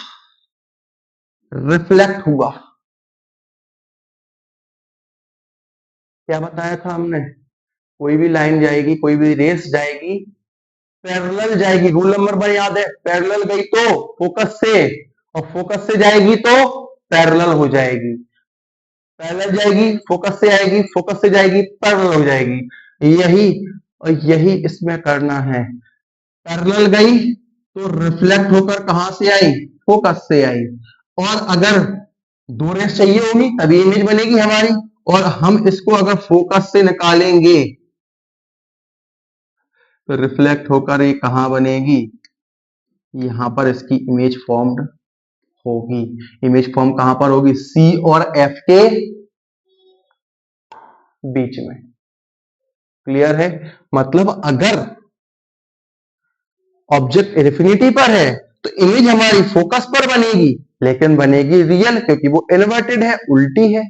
रिफ्लेक्ट हुआ। क्या बताया था हमने, कोई भी लाइन जाएगी, कोई भी रेस जाएगी, पैरेलल जाएगी। रूल नंबर 1 याद है, पैरेलल गई तो फोकस से, और फोकस से जाएगी तो पैरेलल हो जाएगी। पैरेलल जाएगी, फोकस से आएगी, फोकस से जाएगी, पैरेलल हो जाएगी। यही और यही इसमें करना है। पैरेलल गई तो रिफ्लेक्ट होकर कहां से आई, फोकस से आई। और अगर दो रेस चाहिए होगी तभी इमेज बनेगी हमारी। और हम इसको अगर फोकस से निकालेंगे तो रिफ्लेक्ट होकर ये कहां बनेगी, यहां पर इसकी इमेज फॉर्म्ड होगी। इमेज फॉर्म कहां पर होगी, सी और एफ के बीच में। क्लियर है, मतलब अगर ऑब्जेक्ट इन्फिनिटी पर है तो इमेज हमारी फोकस पर बनेगी, लेकिन बनेगी रियल, क्योंकि वो इन्वर्टेड है, उल्टी है।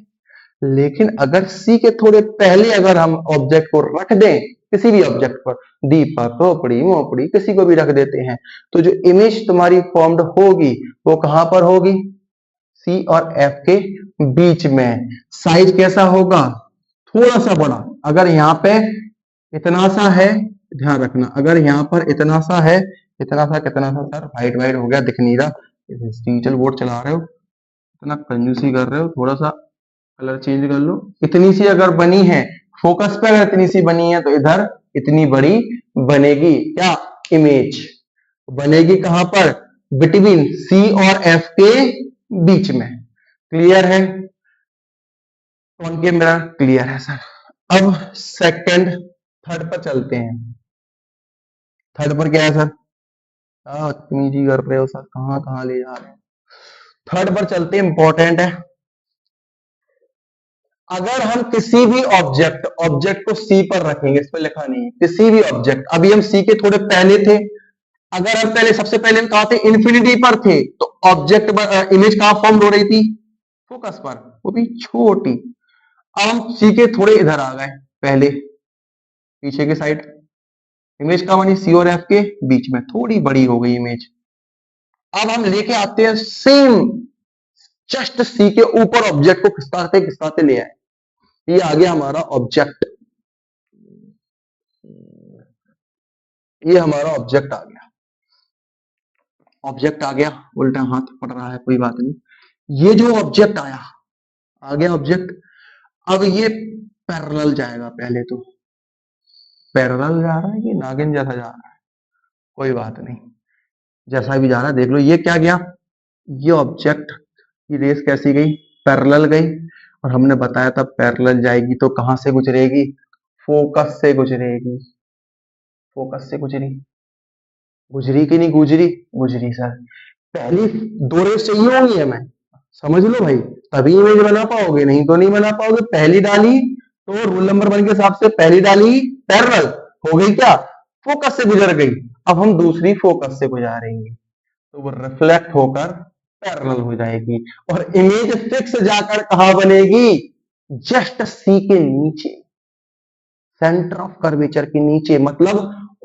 लेकिन अगर सी के थोड़े पहले अगर हम ऑब्जेक्ट को रख दें, किसी भी ऑब्जेक्ट पर, दीपक, खोपड़ी, मोपड़ी, किसी को भी रख देते हैं, तो जो इमेज तुम्हारी फॉर्म्ड होगी वो कहां पर होगी, सी और एफ के बीच में। साइज कैसा होगा, थोड़ा सा बड़ा। अगर यहाँ पे इतना सा है, ध्यान रखना, अगर यहाँ पर इतना सा है, इतना सा कितना सा सर, वाइट वाइट हो गया, दिख नहीं रहा, डिजिटल बोर्ड चला रहे हो, इतना कंजूसी कर रहे हो, थोड़ा सा कलर चेंज कर लो। इतनी सी अगर बनी है फोकस पे अगर इतनी सी बनी है तो इधर इतनी बड़ी बनेगी क्या, इमेज बनेगी कहां पर, बिटवीन सी और एफ के बीच में। क्लियर है, कॉनकेव मिरर क्लियर है सर। अब सेकंड, थर्ड पर चलते हैं। थर्ड पर क्या है सर, इतनी जी कर रहे हो सर, कहां कहां ले जा रहे हैं। थर्ड पर चलते हैं, इंपॉर्टेंट है। अगर हम किसी भी ऑब्जेक्ट को सी पर रखेंगे, इस पर लिखा नहीं है, किसी भी ऑब्जेक्ट, अभी हम सी के थोड़े पहले थे, अगर हम पहले सबसे पहले हम कहा थे इन्फिनिटी पर थे, तो ऑब्जेक्ट इमेज कहां फॉर्म हो रही थी, फोकस पर, वो भी छोटी। अब हम सी के थोड़े इधर आ गए, पहले पीछे के साइड, इमेज कहां बनी, सी और एफ के बीच में, थोड़ी बड़ी हो गई इमेज। अब हम लेके आते हैं सेम, जस्ट सी के ऊपर ऑब्जेक्ट को खिसकाते खिसकाते ले आए, ये आ गया हमारा ऑब्जेक्ट, ये हमारा ऑब्जेक्ट आ गया। ऑब्जेक्ट आ गया, उल्टा हाथ पड़ रहा है, कोई बात नहीं। ये जो ऑब्जेक्ट आया, आ गया ऑब्जेक्ट। अब ये पैरेलल जाएगा, पहले तो पैरेलल जा रहा है कि नागिन जैसा जा रहा है, कोई बात नहीं, जैसा भी जा रहा है देख लो। ये क्या गया, ये ऑब्जेक्ट की रेस कैसी गई, पैरेलल गई, और हमने बताया था पैरेलल जाएगी तो कहां से गुजरेगी, फोकस से गुजरेगी, फोकस से गुजरी, गुजरी कि नहीं गुजरी, गुजरी सर। पहली दो रेस चाहिए होंगी हमें, समझ लो भाई, तभी इमेज बना पाओगे, नहीं तो नहीं बना पाओगे। पहली डाली तो रूल नंबर 1 के हिसाब से पहली डाली पैरेलल हो गई क्या, फोकस से गुजर गई। अब हम दूसरी फोकस से गुजारेंगे तो वो रिफ्लेक्ट होकर पैरेलल हो जाएगी, और इमेज फिक्स जाकर कहां बनेगी, जस्ट सी के नीचे, सेंटर ऑफ कर्वेचर के नीचे। मतलब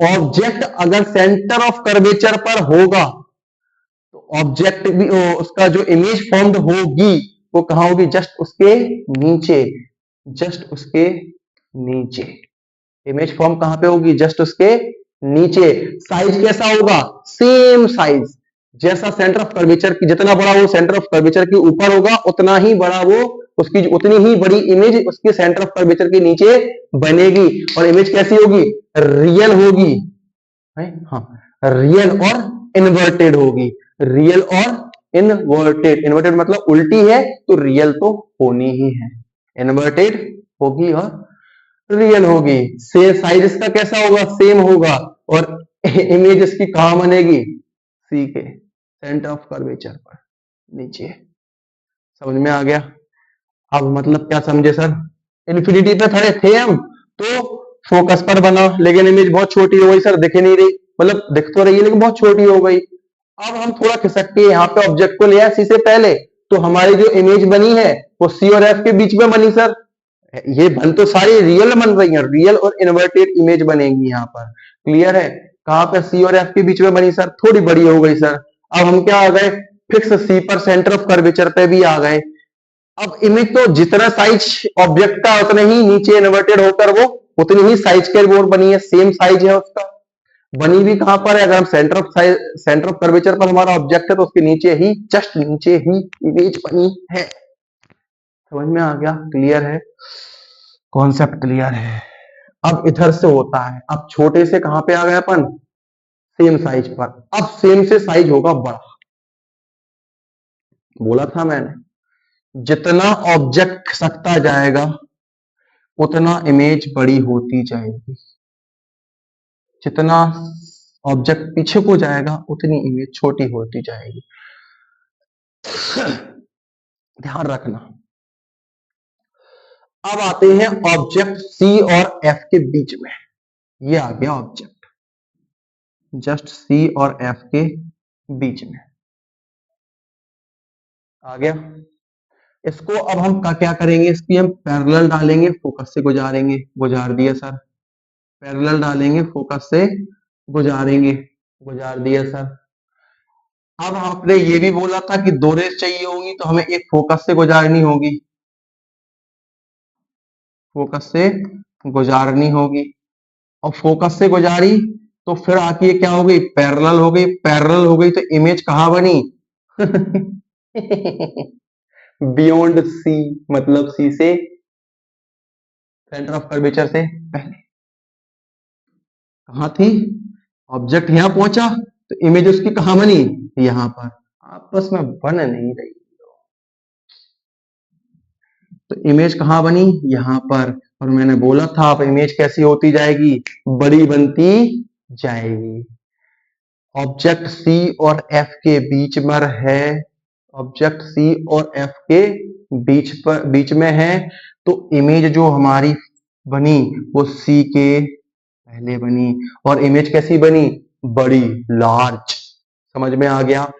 ऑब्जेक्ट अगर सेंटर ऑफ कर्वेचर पर होगा तो ऑब्जेक्ट भी उसका जो इमेज फॉर्म्ड होगी वो कहां होगी, जस्ट उसके नीचे, जस्ट उसके नीचे। इमेज फॉर्म कहां पे होगी, जस्ट उसके नीचे। साइज कैसा होगा, सेम साइज, जैसा सेंटर ऑफ कर्वेचर की, जितना बड़ा वो सेंटर ऑफ कर्वेचर के ऊपर होगा उतना ही बड़ा वो, उसकी उतनी ही बड़ी इमेज उसके सेंटर ऑफ कर्वेचर के नीचे बनेगी। और इमेज कैसी होगी, रियल होगी, है हाँ, रियल और इन्वर्टेड होगी, रियल और इन्वर्टेड। इन्वर्टेड मतलब उल्टी है तो रियल तो होनी ही है, इन्वर्टेड होगी और रियल होगी। से साइज इसका कैसा होगा, सेम होगा, और इमेज इसकी कहां बनेगी, सी के सेंटर ऑफ कर्वेचर पर नीचे। समझ में आ गया। अब मतलब क्या समझे सर, इन्फिनिटी पे खड़े थे हम तो फोकस पर बना, लेकिन इमेज बहुत छोटी हो गई सर, दिख नहीं रही, मतलब दिख तो रही है लेकिन बहुत छोटी हो गई। अब हम थोड़ा खिसक के यहाँ पे ऑब्जेक्ट को ले आए सी से पहले, तो हमारी जो इमेज बनी है वो सी और एफ के बीच में बनी सर। ये बन तो सारी रियल बन रही है, रियल और इन्वर्टेड इमेज बनेगी यहाँ पर। क्लियर है, कहां पे, सी और एफ के बीच में बनी सर, थोड़ी बड़ी हो गई सर। अब हम क्या आ गए, फिक्स सी पर सेंटर ऑफ कर्वेचर पे भी आ गए। अब इमेज तो जितना साइज ऑब्जेक्ट का उतने ही नीचे इन्वर्टेड होकर वो उतनी ही साइज के बोर्ड बनी है, सेम साइज है उसका। बनी भी कहां पर है, अगर हम सेंटर ऑफ कर्वेचर पर हमारा ऑब्जेक्ट है तो उसके नीचे ही, जस्ट नीचे ही इमेज बनी है। समझ में आ गया, क्लियर है, कॉन्सेप्ट क्लियर है। अब इधर से होता है, अब छोटे से कहां पे आ गए अपन, सेम साइज पर। अब सेम से साइज होगा बड़ा, बोला था मैंने, जितना ऑब्जेक्ट खिसकता जाएगा उतना इमेज बड़ी होती जाएगी, जितना ऑब्जेक्ट पीछे को जाएगा उतनी इमेज छोटी होती जाएगी। ध्यान रखना। अब आते हैं ऑब्जेक्ट सी और एफ के बीच में, ये आ गया ऑब्जेक्ट जस्ट सी और एफ के बीच में आ गया। इसको अब हम क्या करेंगे, इसकी हम पैरेलल डालेंगे, फोकस से गुजारेंगे, गुजार दिया सर। पैरेलल डालेंगे, फोकस से गुजारेंगे, गुजार दिया सर। अब आपने ये भी बोला था कि दो रेस चाहिए होंगी तो हमें एक फोकस से गुजारनी होगी, फोकस से गुजारनी होगी, और फोकस से गुजारी तो फिर आके ये क्या हो गई, पैरेलल हो गई। पैरेलल हो गई तो इमेज कहां बनी बियॉन्ड सी, मतलब सी से सेंटर ऑफ कर्वेचर से पहले कहां थी? ऑब्जेक्ट यहां पहुंचा तो इमेज उसकी कहां बनी? यहां पर। आपस में बन नहीं रही, तो इमेज कहां बनी? यहां पर। और मैंने बोला था अब इमेज कैसी होती जाएगी? बड़ी बनती जाएगी। ऑब्जेक्ट सी और एफ के बीच में है, ऑब्जेक्ट सी और एफ के बीच में है, तो इमेज जो हमारी बनी वो सी के पहले बनी। और इमेज कैसी बनी? बड़ी, लार्ज। समझ में आ गया?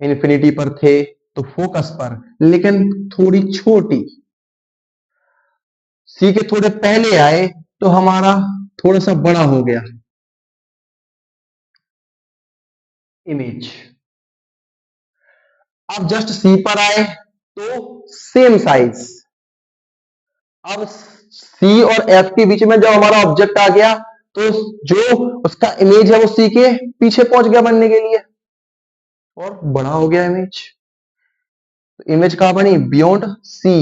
इन्फिनिटी पर थे तो फोकस पर, लेकिन थोड़ी छोटी। सी के थोड़े पहले आए तो हमारा थोड़ा सा बड़ा हो गया इमेज। अब जस्ट सी पर आए तो सेम साइज। अब सी और एफ के बीच में जब हमारा ऑब्जेक्ट आ गया तो जो उसका इमेज है वो सी के पीछे पहुंच गया बनने के लिए और बड़ा हो गया इमेज। तो इमेज कहां बनी? Beyond C.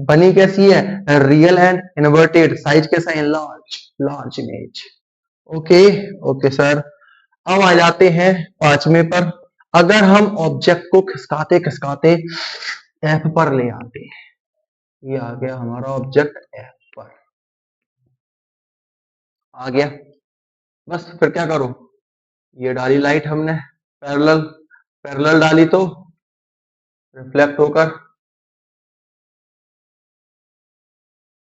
बनी कैसी है? Real and inverted. साइज कैसा है? Large, large image. Okay, okay sir. अब आ जाते हैं पांचवें पर। अगर हम ऑब्जेक्ट को खिसकाते खिसकाते एफ पर ले आते हैं, ये आ गया हमारा ऑब्जेक्ट एफ पर आ गया, बस फिर क्या करो? ये डाली लाइट हमने पैरेलल, पैरेलल डाली तो रिफ्लेक्ट होकर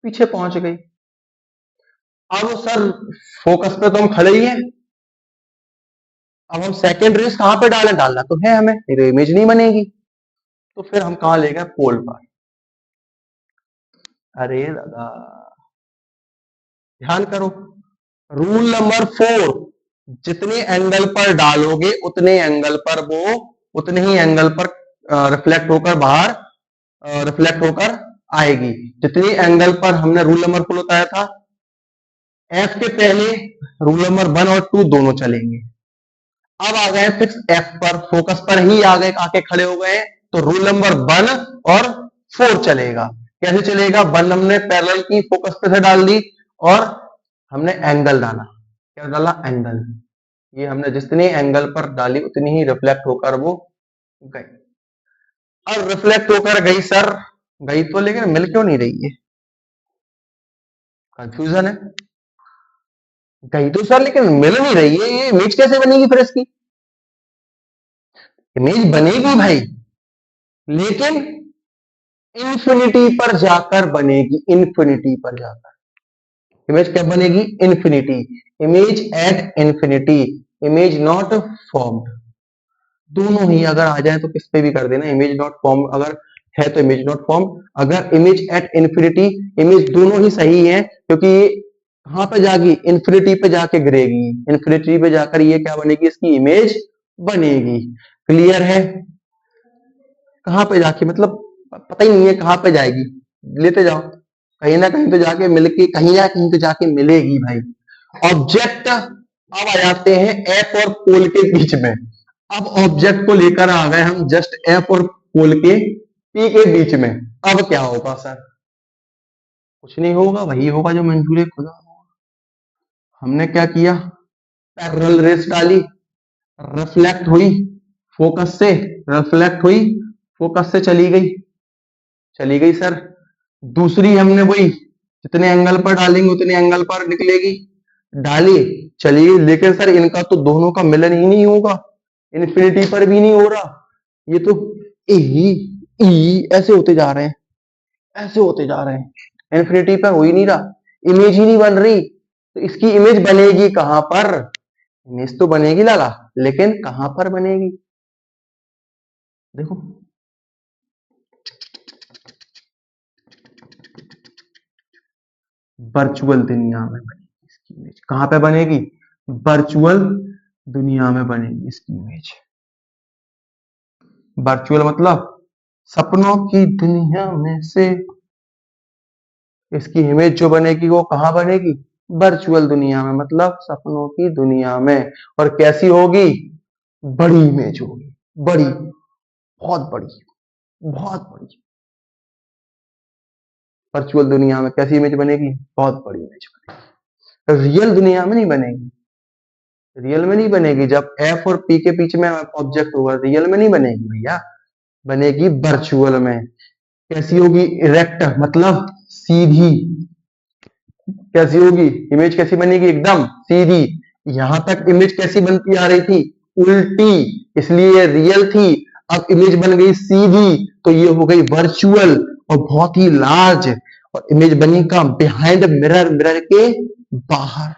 पीछे पहुंच गई। अब सर फोकस पे तो हम खड़े ही हैं, अब हम सेकेंड रेस कहां पे डालें? डालना तो है हमें, मेरी इमेज नहीं बनेगी। तो फिर हम कहां ले गए? पोल पर। अरे दादा, ध्यान करो, रूल नंबर 4, जितने एंगल पर डालोगे उतने एंगल पर वो, उतने ही एंगल पर रिफ्लेक्ट होकर बाहर, रिफ्लेक्ट होकर आएगी। जितनी एंगल पर हमने रूल नंबर 4 बताया था, एफ के पहले रूल नंबर 1 और 2 दोनों चलेंगे। अब आ गए फिक्स एफ पर, फोकस पर ही आ गए, आके खड़े हो गए, तो रूल नंबर 1 और 4 चलेगा। कैसे चलेगा? 1 हमने पैरेलल की, फोकस पे से डाल दी, और हमने एंगल डाला। क्या डाला? एंगल। ये हमने जितनी एंगल पर डाली उतनी ही रिफ्लेक्ट होकर वो गई। अब रिफ्लेक्ट होकर गई सर, गई तो, लेकिन मिल क्यों नहीं रही है? कंफ्यूजन है। गई तो सर लेकिन मिल नहीं रही है, ये इमेज कैसे बनेगी फिर इसकी? इमेज बनेगी भाई, लेकिन इन्फिनिटी पर जाकर बनेगी, इन्फिनिटी पर जाकर। इमेज कब बनेगी? Infinity. Image at infinity, image not formed. दोनों ही अगर आ जाए तो किस पे भी कर देना, इमेज नॉट फॉर्म अगर है तो इमेज नॉट फॉर्म, अगर इमेज एट इन्फिनिटी, इमेज दोनों ही सही है, क्योंकि ये कहां पे जाएगी? इन्फिनिटी पे जाके गिरेगी, इन्फिनिटी पे जाकर ये क्या बनेगी? इसकी इमेज बनेगी। क्लियर है? कहां पे जाके, मतलब पता ही नहीं है कहां पे जाएगी, लेते जाओ, कहीं ना कहीं तो जाके मिलके, कहीं या कहीं तो जाके मिलेगी भाई। ऑब्जेक्ट अब आ जाते हैं एफ और पोल के बीच में। अब ऑब्जेक्ट को लेकर आ गए हम जस्ट एफ और पोल के पी के बीच में। अब क्या होगा सर? कुछ नहीं होगा, वही होगा जो मंजूर खुदा होगा। हमने क्या किया? पैरेलल रेस डाली, रिफ्लेक्ट हुई फोकस से, रिफ्लेक्ट हुई फोकस से, चली गई, चली गई सर। दूसरी हमने वही, जितने एंगल पर डालेंगे उतने एंगल पर निकलेगी, डाली, चली गई। लेकिन सर इनका तो दोनों का मिलन ही नहीं होगा, इन्फिनिटी पर भी नहीं हो रहा, ये तो ई ई ऐसे होते जा रहे हैं, ऐसे होते जा रहे हैं, इन्फिनिटी पर हो ही नहीं रहा, इमेज ही नहीं बन रही। तो इसकी इमेज बनेगी कहां पर? इमेज तो बनेगी लाला, लेकिन कहां पर बनेगी? देखो, वर्चुअल दुनिया में बनेगी इसकी इमेज। कहां पे बनेगी? वर्चुअल दुनिया में बनेगी इसकी इमेज। वर्चुअल मतलब सपनों की दुनिया में से इसकी इमेज जो बनेगी वो कहां बनेगी? वर्चुअल दुनिया में, मतलब सपनों की दुनिया में। और कैसी होगी? बड़ी इमेज होगी, बड़ी, बहुत बड़ी, बहुत बड़ी। वर्चुअल दुनिया में कैसी इमेज बनेगी? बहुत बड़ी इमेज बनेगी। रियल दुनिया में नहीं बनेगी, रियल में नहीं बनेगी। जब एफ और पी के बीच में ऑब्जेक्ट होगा, रियल में नहीं बनेगी भैया, बनेगी वर्चुअल में। कैसी होगी? इरेक्ट मतलब सीधी। कैसी होगी इमेज? कैसी बनेगी? एकदम सीधी। यहां तक इमेज कैसी बनती आ रही थी? उल्टी, इसलिए ये रियल थी। अब इमेज बन गई सीधी, तो ये हो गई वर्चुअल और बहुत ही लार्ज। और इमेज बनी का बिहाइंड मिरर, मिरर के बाहर।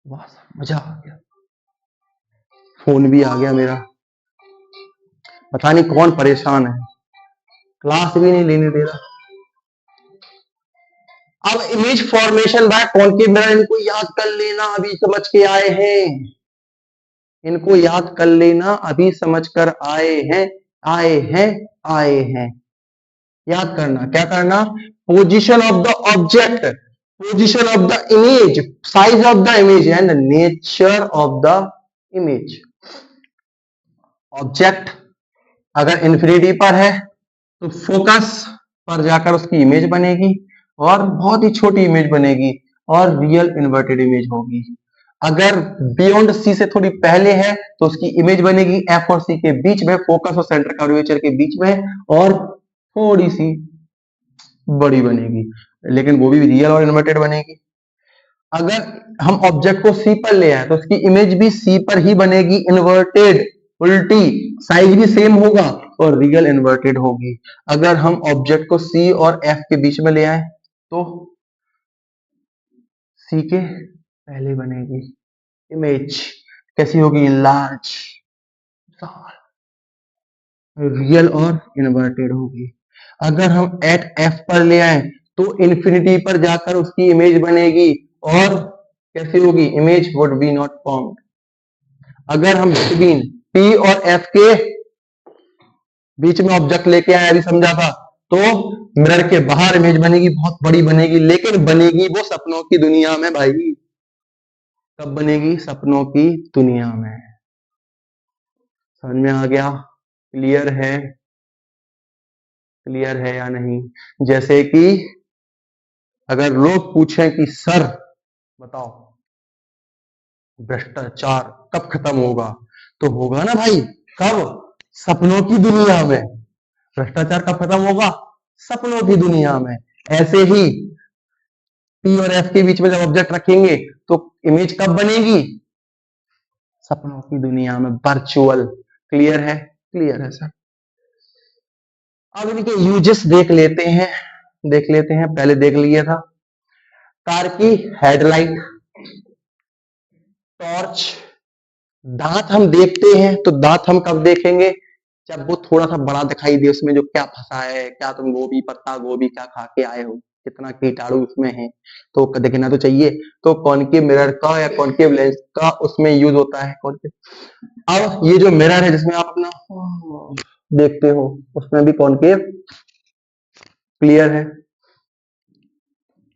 वाह, मजा आ गया। फोन भी आ गया मेरा, पता नहीं कौन परेशान है, क्लास भी नहीं लेने दे रहा। अब image formation by concave mirror, इनको याद कर लेना, अभी समझ के आए हैं, इनको याद कर लेना, अभी समझ कर आए हैं, आए हैं, आए हैं। याद करना, क्या करना? Position of the object, position of the image, size of the image and nature of the image. Object अगर इंफिनिटी पर है तो फोकस पर जाकर उसकी इमेज बनेगी और बहुत ही छोटी इमेज बनेगी और रियल इन्वर्टेड इमेज होगी। अगर बियॉन्ड सी से थोड़ी पहले है तो उसकी इमेज बनेगी एफ और सी के बीच में, फोकस और सेंटर कर्वेचर के बीच में, और थोड़ी सी बड़ी बनेगी, लेकिन वो भी रियल और इन्वर्टेड बनेगी। अगर हम ऑब्जेक्ट को सी पर ले आए तो उसकी इमेज भी सी पर ही बनेगी, इन्वर्टेड, उल्टी, साइज भी सेम होगा और रियल इन्वर्टेड होगी। अगर हम ऑब्जेक्ट को सी और एफ के बीच में ले आए तो सी के पहले बनेगी इमेज, कैसी होगी? लार्ज, रियल और इन्वर्टेड होगी। अगर हम एट एफ पर ले आए तो इंफिनिटी पर जाकर उसकी इमेज बनेगी और कैसी होगी? Image would be not formed. अगर हम बिटवीन पी और एफ के बीच में ऑब्जेक्ट लेके आए, अभी समझा था, तो मिरर के बाहर इमेज बनेगी, बहुत बड़ी बनेगी, लेकिन बनेगी वो सपनों की दुनिया में भाई। कब बनेगी? सपनों की दुनिया में। समझ में आ गया? क्लियर है? क्लियर है या नहीं? जैसे कि अगर लोग पूछें कि सर बताओ भ्रष्टाचार कब खत्म होगा, तो होगा ना भाई, कब? सपनों की दुनिया में। भ्रष्टाचार कब खत्म होगा? सपनों की दुनिया में। ऐसे ही पी और एफ के बीच में जब ऑब्जेक्ट रखेंगे तो इमेज कब बनेगी? सपनों की दुनिया में, वर्चुअल। क्लियर है? क्लियर है सर। अब इनके यूजेस देख लेते हैं, देख लेते हैं, पहले देख लिया था। कार की हेडलाइट, टॉर्च। दांत हम देखते हैं तो दांत हम कब देखेंगे? जब वो थोड़ा सा बड़ा दिखाई दे, उसमें जो क्या फंसा है, क्या तुम गोभी, पत्ता गोभी क्या खा के आए हो, कितना कीटाणु उसमें है, तो देखना तो चाहिए। तो कॉनकेव मिरर का या कॉनकेव लेंस का उसमें यूज होता है कॉनकेव। अब ये जो मिरर है जिसमें आप अपना देखते हो, उसमें भी कॉनकेव। क्लियर है?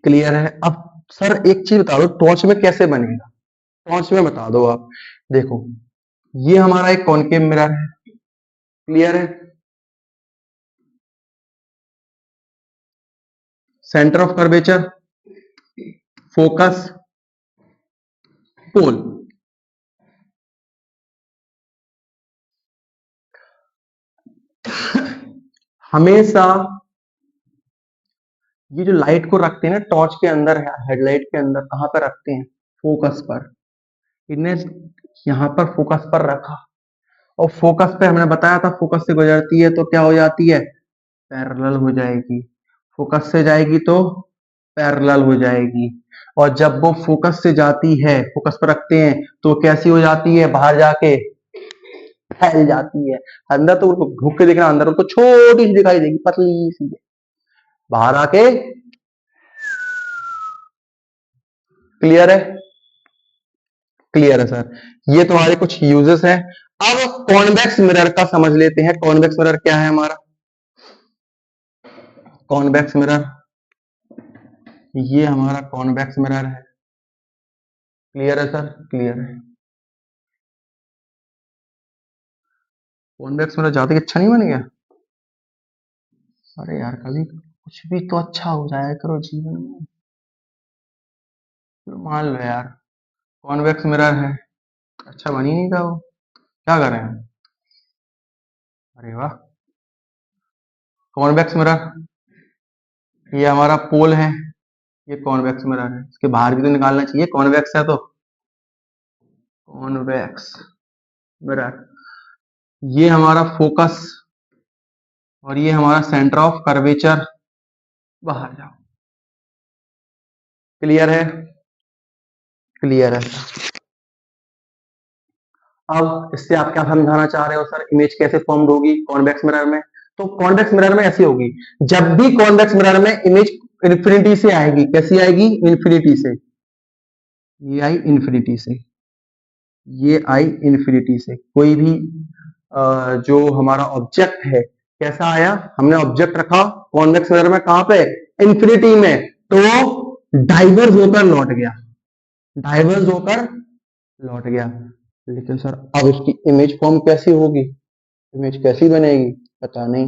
क्लियर है। अब सर एक चीज बता दो, टॉर्च में कैसे बनेगा? टॉर्च में बता दो आप। देखो, ये हमारा एक कॉनकेव मिरर है। क्लियर है? सेंटर ऑफ कर्वेचर, फोकस, पोल। हमेशा ये जो लाइट को रखते हैं ना टॉर्च के अंदर, हेडलाइट के अंदर, कहां पर रखते हैं? फोकस पर। इन्हें यहां पर फोकस पर रखा, और फोकस पे हमने बताया था फोकस से गुजरती है तो क्या हो जाती है? पैरेलल हो जाएगी। फोकस से जाएगी तो पैरेलल हो जाएगी। और जब वो फोकस से जाती है, फोकस पर रखते हैं तो कैसी हो जाती है? बाहर जाके फैल जाती है। अंदर तो उनको घूम के देखना, अंदर उनको छोटी सी दिखाई देगी, पतली सी। बाहर आके क्लियर है? क्लियर है सर। ये तुम्हारे कुछ यूजेस हैं। अब कॉन्वेक्स मिरर का समझ लेते हैं। कॉन्वेक्स मिरर क्या है हमारा? कॉन्वेक्स मिरर, ये हमारा कॉन्वेक्स मिरर है। क्लियर है सर? क्लियर है। कॉन्वेक्स मिरर ज्यादा अच्छा नहीं बन गया? अरे यार कभी कुछ भी तो अच्छा हो जाया करो जीवन में। चलो मान लो यार, कॉन्वेक्स मिरर है, अच्छा बन ही नहीं रहा वो, क्या करें हम? अरे वाह, कॉन्वेक्स मिरर, ये हमारा पोल है, ये कॉन्वेक्स मिरर है, इसके बाहर भी तो निकालना चाहिए, कॉन्वेक्स है तो। कॉन्वेक्स मिरर, ये हमारा फोकस और ये हमारा सेंटर ऑफ कर्वेचर, बाहर जाओ। क्लियर है? क्लियर है। अब इससे आप क्या समझाना चाह रहे हो सर, इमेज कैसे फॉर्म होगी कॉन्वेक्स मिरर में? तो कॉन्वेक्स मिरर में ऐसी होगी, जब भी कॉन्वेक्स मिरर में इमेज इन्फिनिटी से आएगी, कैसी आएगी? इन्फिनिटी से। ये आई इन्फिनिटी से, ये आई इन्फिनिटी से। कोई भी जो हमारा ऑब्जेक्ट है कैसा आया, हमने ऑब्जेक्ट रखा कॉन्वेक्स मिरर में, कहां पे? इन्फिनिटी में, तो डाइवर्स होकर लौट गया, डाइवर्स होकर लौट गया। लेकिन सर अब इसकी इमेज फॉर्म कैसी होगी, इमेज कैसी बनेगी? पता नहीं।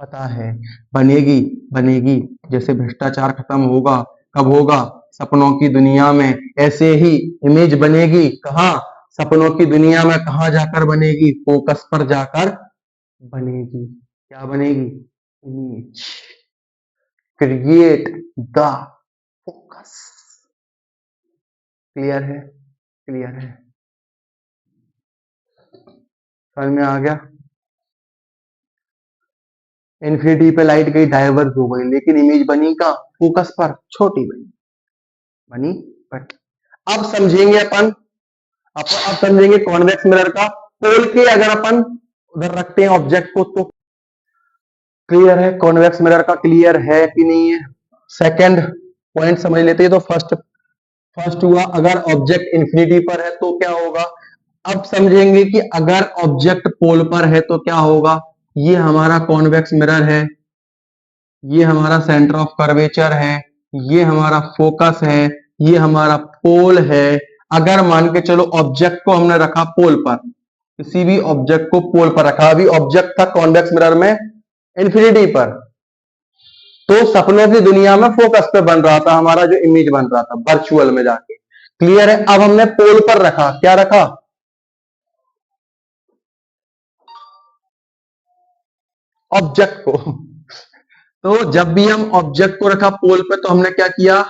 पता है, बनेगी, बनेगी जैसे भ्रष्टाचार खत्म होगा, कब होगा? सपनों की दुनिया में। ऐसे ही इमेज बनेगी, कहां? सपनों की दुनिया में। कहां जाकर बनेगी? फोकस पर जाकर बनेगी। क्या बनेगी? Image. Create the focus. Clear है? क्लियर है, समझ में आ गया? इन्फिनिटी पे लाइट गई, डाइवर्स हो गई, लेकिन इमेज बनी कहां? फोकस पर, छोटी बनी, बनी बट। अब समझेंगे अपन, अब समझेंगे कॉन्वेक्स मिरर का पोल के, अगर अपन उधर रखते हैं ऑब्जेक्ट को तो। क्लियर है कॉन्वेक्स मिरर का? क्लियर है कि नहीं है? सेकंड पॉइंट समझ लेते हैं। तो फर्स्ट फर्स्ट हुआ, अगर ऑब्जेक्ट इन्फिनिटी पर है तो क्या होगा। अब समझेंगे कि अगर ऑब्जेक्ट पोल पर है तो क्या होगा। ये हमारा कॉन्वेक्स मिरर है, ये हमारा सेंटर ऑफ कर्वेचर है, ये हमारा फोकस है, ये हमारा पोल है। अगर मान के चलो ऑब्जेक्ट को हमने रखा पोल पर, किसी भी ऑब्जेक्ट को पोल पर रखा, अभी ऑब्जेक्ट था कॉन्वेक्स मिरर में इन्फिनिटी पर, तो सपनों की दुनिया में फोकस पे बन रहा था हमारा जो इमेज बन रहा था वर्चुअल में जाके। क्लियर है? अब हमने पोल पर रखा, क्या रखा? ऑब्जेक्ट को। तो जब भी हम ऑब्जेक्ट को रखा पोल पे, तो हमने क्या किया,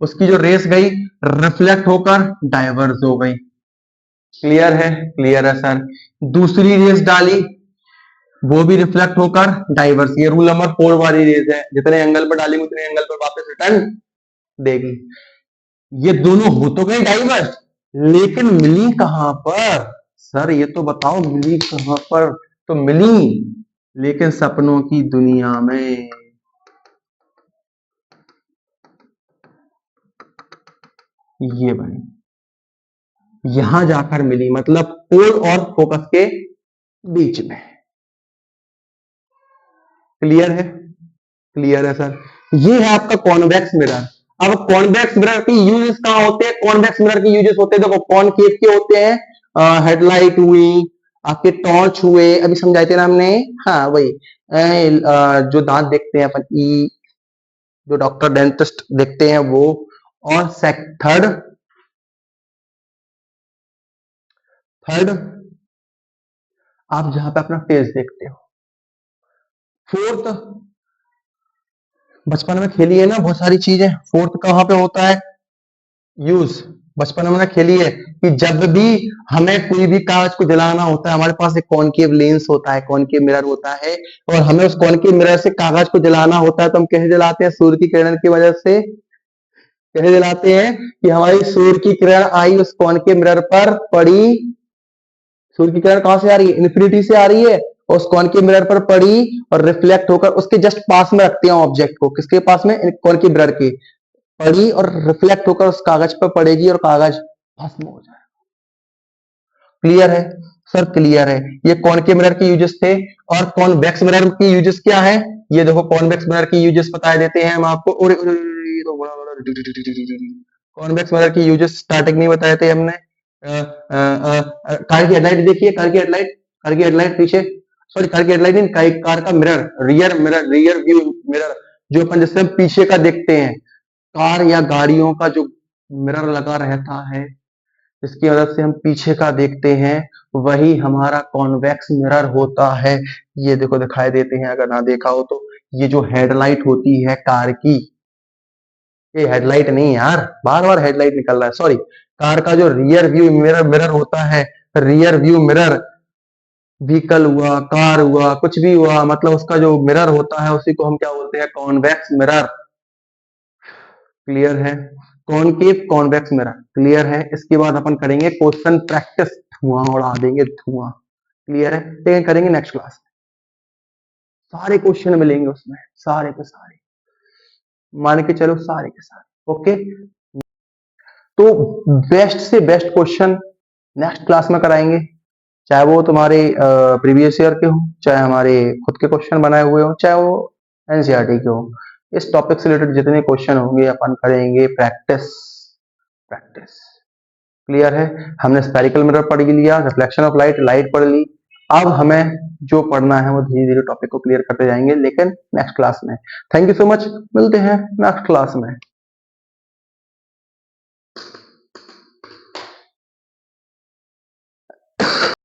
उसकी जो रेस गई रिफ्लेक्ट होकर डाइवर्स हो गई। क्लियर है? क्लियर है सर। दूसरी रेस डाली, वो भी रिफ्लेक्ट होकर डाइवर्स। ये रूल नंबर 4 वाली रेस है, जितने एंगल पर डालेंगे उतने एंगल पर वापस रिटर्न देगी। ये दोनों हो तो गई डाइवर्स, लेकिन मिली कहां पर? सर ये तो बताओ, मिली कहां पर? तो मिली लेकिन सपनों की दुनिया में। ये बनी, यहां जाकर मिली, मतलब पोल और फोकस के बीच में। क्लियर है? क्लियर है सर। ये है आपका कॉन्वेक्स मिरर। अब कॉन्वेक्स मिरर की यूजेस कहां होते हैं? कॉन्वेक्स मिरर की यूजेस होते हैं, देखो कॉनकेव के होते हैं, हेडलाइट हुई, आपके टॉर्च हुए, अभी समझाए थे ना हमने। हाँ वही, जो दांत देखते हैं अपन, ई, जो डॉक्टर डेंटिस्ट देखते हैं वो। और थर्ड, थर्ड आप जहां पे अपना फेस देखते हो। फोर्थ, बचपन में खेली है ना बहुत सारी चीजें। फोर्थ कहां पे होता है यूज? बचपन में हमने खेली है कि जब भी हमें कोई भी कागज को जलाना होता है, हमारे पास एक कॉनकेव लेंस होता है, कॉनकेव मिरर होता है, और हमें उस कॉनकेव मिरर से कागज को जलाना होता है, तो हम कैसे जलाते हैं? सूर्य की किरण की वजह से। कैसे जलाते हैं कि हमारी सूर्य की किरण आई, उस कॉनकेव मिरर पर पड़ी। सूर्य की किरण कहां से आ रही है? इन्फिनिटी से आ रही है, और उस कॉनकेव मिरर पर पड़ी और रिफ्लेक्ट होकर उसके जस्ट पास में रखते हैं ऑब्जेक्ट को। किसके पास में? कॉनकेव मिरर के। पड़ी और रिफ्लेक्ट होकर उस कागज पर पड़ेगी और कागज भस्म हो जाएगा। क्लियर है सर? क्लियर है। ये कॉनकेव मिरर के यूजेस थे। और कॉन्वेक्स मिरर की यूजेस क्या है? ये देखो कॉन्वेक्स मिरर की यूजेस बता देते हैं हम आपको। ये तो बड़ा बड़ा कॉन्वेक्स मिरर की यूजेस स्टार्टिंग में बताए थे हमने। कार की हेडलाइट देखिए, कार की हेडलाइट, कार की हेडलाइट पीछे। सॉरी कार की हेडलाइट नहीं, कार का मिरर, रियर व्यू मिरर, जो अपन जिससे हम पीछे का देखते हैं, कार या गाड़ियों का जो मिरर लगा रहता है जिसकी मदद से हम पीछे का देखते हैं, वही हमारा कॉन्वेक्स मिरर होता है। ये देखो दिखाई देते हैं, अगर ना देखा हो तो। ये जो हेडलाइट होती है कार की, ये हेडलाइट नहीं यार, बार बार हेडलाइट निकल रहा है, सॉरी, कार का जो रियर व्यू मिरर होता है, रियर व्यू मिरर, व्हीकल हुआ, कार हुआ, कुछ भी हुआ, मतलब उसका जो मिरर होता है उसी को हम क्या बोलते हैं, कॉन्वेक्स मिरर। क्लियर है? कॉनकेव कॉन्वेक्स मिरर, क्लियर है? इसके बाद अपन करेंगे क्वेश्चन प्रैक्टिस, धुआं उड़ा देंगे, धुआं। क्लियर है? लेकिन करेंगे नेक्स्ट क्लास में, सारे क्वेश्चन मिलेंगे उसमें, सारे के सारे, मान के चलो सारे के सारे। ओके, तो बेस्ट से बेस्ट क्वेश्चन नेक्स्ट क्लास में कराएंगे, चाहे वो तुम्हारे प्रीवियस ईयर के हो, चाहे हमारे खुद के क्वेश्चन बनाए हुए हो, चाहे वो एनसीईआरटी के हो। इस टॉपिक से रिलेटेड जितने क्वेश्चन होंगे अपन करेंगे प्रैक्टिस, प्रैक्टिस। क्लियर है? हमने स्फेरिकल मिरर पढ़ लिया, रिफ्लेक्शन ऑफ लाइट, लाइट पढ़ ली। अब हमें जो पढ़ना है वो धीरे धीरे टॉपिक को क्लियर करते जाएंगे, लेकिन नेक्स्ट क्लास में। थैंक यू सो मच, मिलते हैं नेक्स्ट क्लास में।